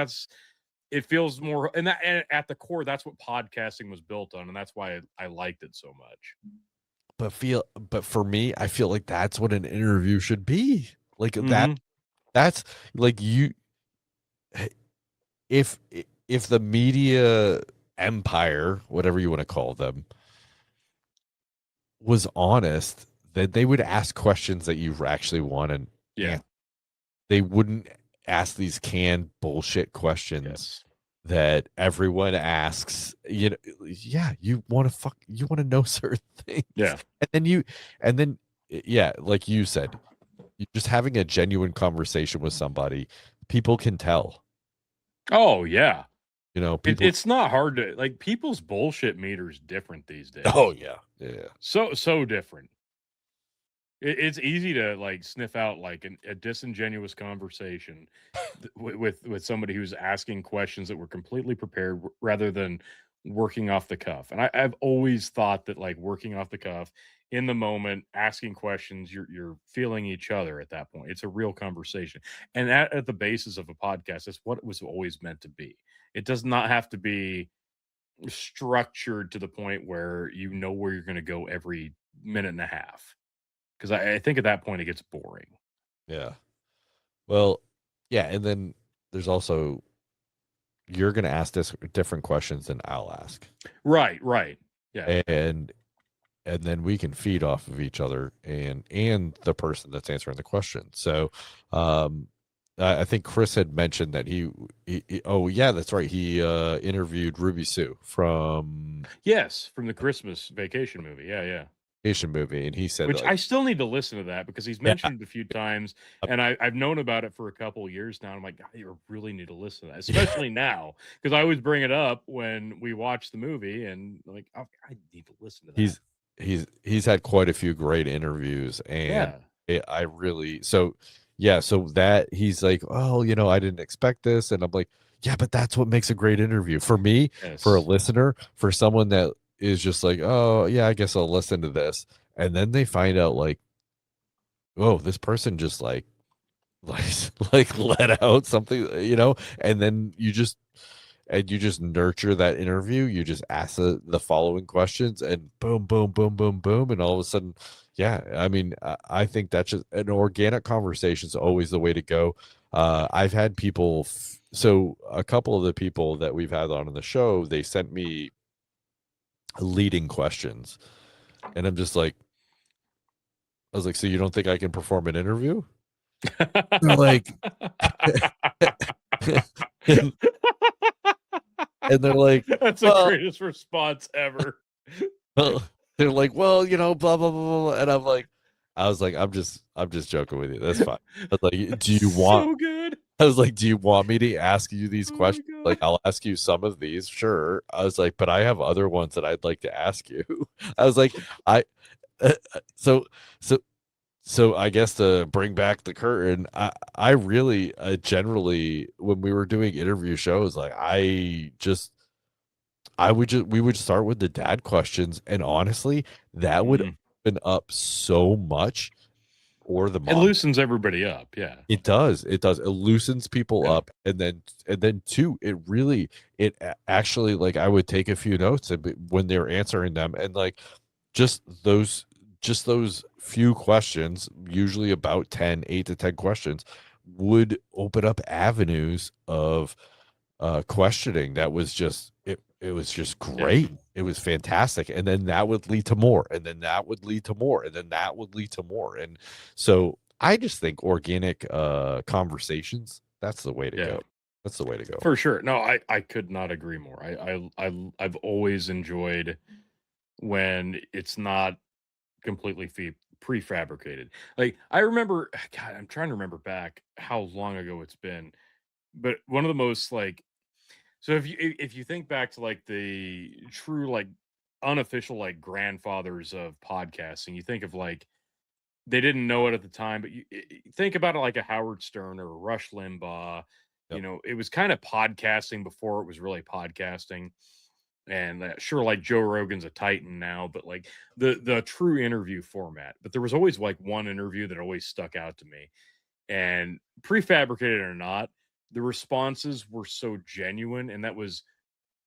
Speaker 3: it feels more, and at the core, that's what podcasting was built on. And that's why I liked it so much.
Speaker 2: but for me, I feel like that's what an interview should be. Like
Speaker 3: Mhm.
Speaker 2: that's like you if the media empire, whatever you want to call them, was honest, then they would ask questions that you actually want and
Speaker 3: Yeah.
Speaker 2: they wouldn't ask these canned bullshit questions
Speaker 3: Yes.
Speaker 2: that everyone asks. Yeah, you want to know certain things.
Speaker 3: Yeah.
Speaker 2: And then yeah, like you said, just having a genuine conversation with somebody, people can tell.
Speaker 3: Oh, yeah.
Speaker 2: People.
Speaker 3: It's not hard to like people's bullshit meter's different these days.
Speaker 2: Oh yeah, yeah.
Speaker 3: So different. It's easy to like sniff out like a disingenuous conversation with somebody who's asking questions that were completely prepared rather than working off the cuff. And I've always thought that like working off the cuff in the moment, asking questions, you're feeling each other at that point. It's a real conversation, and at the basis of a podcast, that's what it was always meant to be. It does not have to be structured to the point where you know where you're going to go every minute and a half because I think at that point it gets boring.
Speaker 2: Yeah. Well, yeah, and then there's also you're going to ask this different questions than I'll ask.
Speaker 3: Right. Yeah.
Speaker 2: And then we can feed off of each other and the person that's answering the question. So, I think Chris had mentioned that he oh yeah, that's right. He interviewed Ruby Sue from
Speaker 3: Yes, from the Christmas Vacation movie. Yeah.
Speaker 2: Asian movie, and he said
Speaker 3: Which
Speaker 2: that,
Speaker 3: I
Speaker 2: like,
Speaker 3: still need to listen to that because he's
Speaker 2: yeah,
Speaker 3: mentioned it a few times, and I've known about it for a couple of years now. I'm like, God, you really need to listen to that,
Speaker 2: yeah.
Speaker 3: especially now, because I always bring it up when we watch the movie, and like, I need to listen to that.
Speaker 2: He's he's had quite a few great interviews, and
Speaker 3: Yeah.
Speaker 2: I really so yeah, so that he's like, oh, I didn't expect this, and I'm like, yeah, but that's what makes a great interview for me, for a
Speaker 3: Yes.
Speaker 2: listener, for someone that is just like, oh yeah, I guess I'll listen to this, and then they find out like, oh, this person just like like let out something, and then you just nurture that interview. You just ask the following questions, and boom, boom, boom, boom, boom, and all of a sudden, yeah. I mean, I think that's just an organic conversation is always the way to go. I've had people, so a couple of the people that we've had on the show, they sent me leading questions, and I'm just like, I was like, so you don't think I can perform an interview? They're like, and, and they're like,
Speaker 3: That's the
Speaker 2: well,
Speaker 3: greatest response ever.
Speaker 2: well, they're like, well, blah blah blah, blah. And I was like, I'm just joking with you. That's fine. I was like, do you want?
Speaker 3: So good.
Speaker 2: I was like, do you want me to ask you these
Speaker 3: Oh my
Speaker 2: questions? Like,
Speaker 3: God.
Speaker 2: I'll ask you some of these, sure. I was like, but I have other ones that I'd like to ask you. I was like, I, so so so I guess to bring back the curtain, I really generally when we were doing interview shows, like we would start with the dad questions, and honestly, that would
Speaker 3: Mhm.
Speaker 2: open up so much, or the
Speaker 3: It
Speaker 2: mom.
Speaker 3: loosens everybody up. Yeah.
Speaker 2: It does. It does. It loosens people
Speaker 3: Yeah.
Speaker 2: up, and then too, actually, like, I would take a few notes when they're answering them, and like just those just those few questions, usually about 8 to 10 questions, would open up avenues of questioning that was just it was just
Speaker 3: Yeah.
Speaker 2: great. It was fantastic. And then that would lead to more, and then that would lead to more, and then that would lead to more. And so I just think organic conversations, that's the way to
Speaker 3: Yeah.
Speaker 2: go. That's the way to go.
Speaker 3: For sure. No, I could not agree more. I've always enjoyed when it's not completely prefabricated. Like I remember, God, I'm trying to remember back how long ago it's been, but one of the most like, so if you think back to like the true like unofficial like grandfathers of podcasting, you think of like they didn't know it at the time, but think about it like a Howard Stern or a Rush Limbaugh.
Speaker 2: Yep.
Speaker 3: It was kind of podcasting before it was really podcasting. And sure, like Joe Rogan's a titan now, but like the true interview format. But there was always like one interview that always stuck out to me, and prefabricated or not, the responses were so genuine, and that was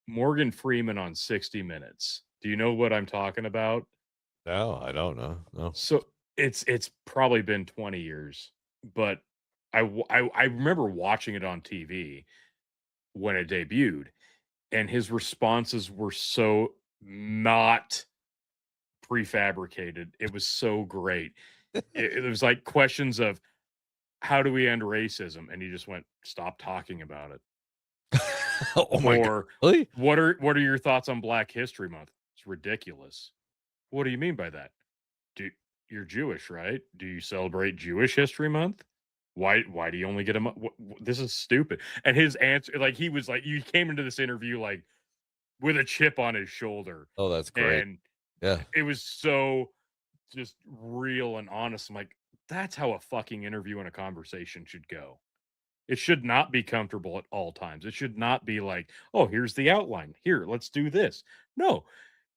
Speaker 3: Morgan Freeman on 60 Minutes. Do you know what I'm talking about?
Speaker 2: No, I don't know. No.
Speaker 3: So it's probably been 20 years, but I remember watching it on TV when it debuted, and his responses were so not prefabricated. It was so great. It was like questions of how do we end racism, and he just went, "Stop talking about it."
Speaker 2: Oh my God.
Speaker 3: Or
Speaker 2: Really?
Speaker 3: what are your thoughts on Black History Month? It's ridiculous. What do you mean by that? Do You're Jewish, right? Do you celebrate Jewish History Month? Why do you only get a month? This is stupid. And his answer, like he was like, you came into this interview like with a chip on his shoulder,
Speaker 2: Oh, that's great.
Speaker 3: and
Speaker 2: Yeah.
Speaker 3: it was so just real and honest. I'm like, that's how a fucking interview and a conversation should go. It should not be comfortable at all times. It should not be like, oh, here's the outline. Here, let's do this. No.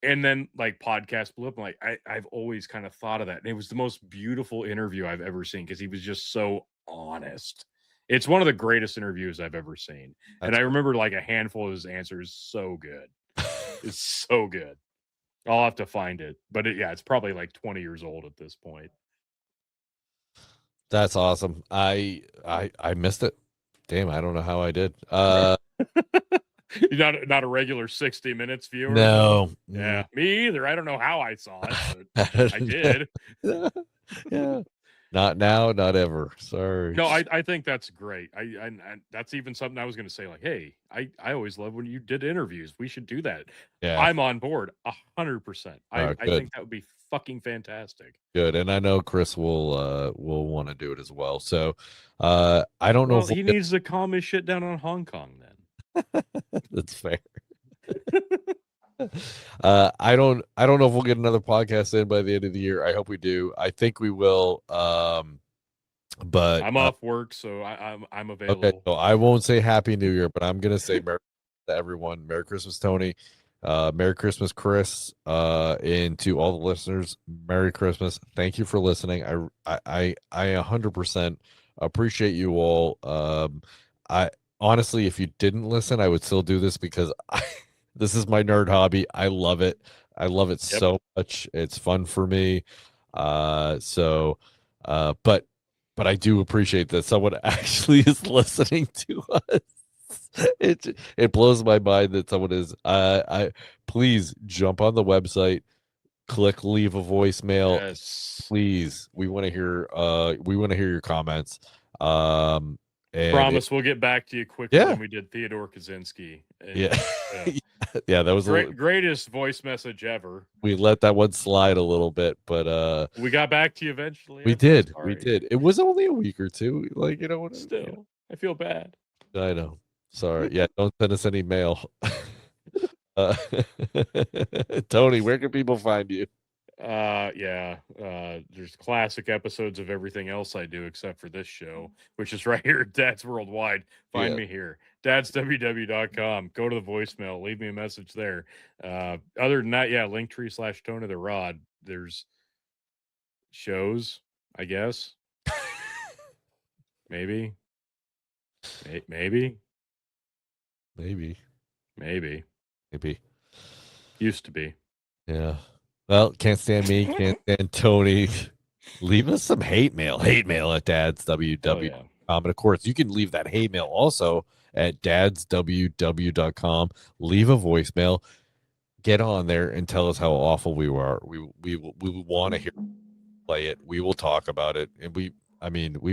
Speaker 3: And then like podcast blew up. I'm like, I've always kind of thought of that. And it was the most beautiful interview I've ever seen because he was just so honest. It's one of the greatest interviews I've ever seen. And
Speaker 2: That's
Speaker 3: I remember like a handful of his answers so good. It's so good. I'll have to find it. But yeah, it's probably like 20 years old at this point.
Speaker 2: that's awesome. I missed it. Damn, I don't know how I did.
Speaker 3: You're not a regular 60 Minutes viewer?
Speaker 2: No.
Speaker 3: Yeah, me either. I don't know how I saw it, but I
Speaker 2: Mm.
Speaker 3: did.
Speaker 2: Yeah. Not now, not ever. Sorry.
Speaker 3: No, I think that's great. And that's even something I was going to say. Like, hey, I always love when you did interviews. We should do that.
Speaker 2: Yeah.
Speaker 3: I'm on board 100%. I
Speaker 2: Good.
Speaker 3: think that would be fucking fantastic.
Speaker 2: Good. And I know Chris will want to do it as well. So I don't know
Speaker 3: Well,
Speaker 2: if
Speaker 3: he needs to calm his shit down on Hong Kong then.
Speaker 2: that's fair. I don't know if we'll get another podcast in by the end of the year. I hope we do. I think we will. But
Speaker 3: I'm off work, so I'm available.
Speaker 2: okay, so I won't say Happy New Year, but I'm gonna say Merry to everyone. Merry Christmas, Tony. Merry Christmas, Chris. And to all the listeners, Merry Christmas. Thank you for listening. I 100% appreciate you all. I honestly, if you didn't listen, I would still do this because this is my nerd hobby. I love it. I love it so much. It's fun for me. But I do appreciate that someone actually is listening to us. It blows my mind that someone is. I please jump on the website, click leave a voicemail.
Speaker 3: Yes.
Speaker 2: Please, we want to hear. We want to hear your comments. And
Speaker 3: Promise we'll get back to you quicker than we did Theodore Kaczynski. And,
Speaker 2: yeah, that was
Speaker 3: greatest voice message ever.
Speaker 2: We let that one slide a little bit, but
Speaker 3: we got back to you eventually.
Speaker 2: We did. It was only a week or two. Like, you know what?
Speaker 3: Still, I feel bad.
Speaker 2: I know. Sorry. Yeah, don't send us any mail. Tony, where can people find you?
Speaker 3: There's classic episodes of everything else I do except for this show, which is right here at Dad's Worldwide. Find me here, dadsww.com. Go to the voicemail, leave me a message there. Other than that, Linktree/Tony the Rod. There's shows, I guess. maybe used to be.
Speaker 2: Yeah. Well, can't stand me, can't stand Tony. Leave us some hate mail. Hate mail at dadsww.com. And of course, you can leave that hate mail also at dadsww.com. Leave a voicemail. Get on there and tell us how awful we are. We want to hear play it. We will talk about it. And we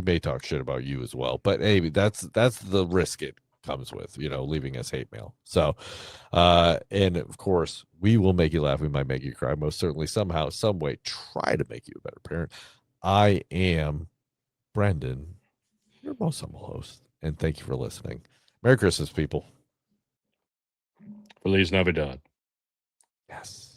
Speaker 2: may talk shit about you as well. But hey, that's the risk it comes with, leaving us hate mail. So and of course we will make you laugh, we might make you cry, most certainly, somehow, some way, try to make you a better parent. I am Brendan, your most humble host, and thank you for listening. Merry Christmas, people.
Speaker 3: Feliz Navidad.
Speaker 2: Yes.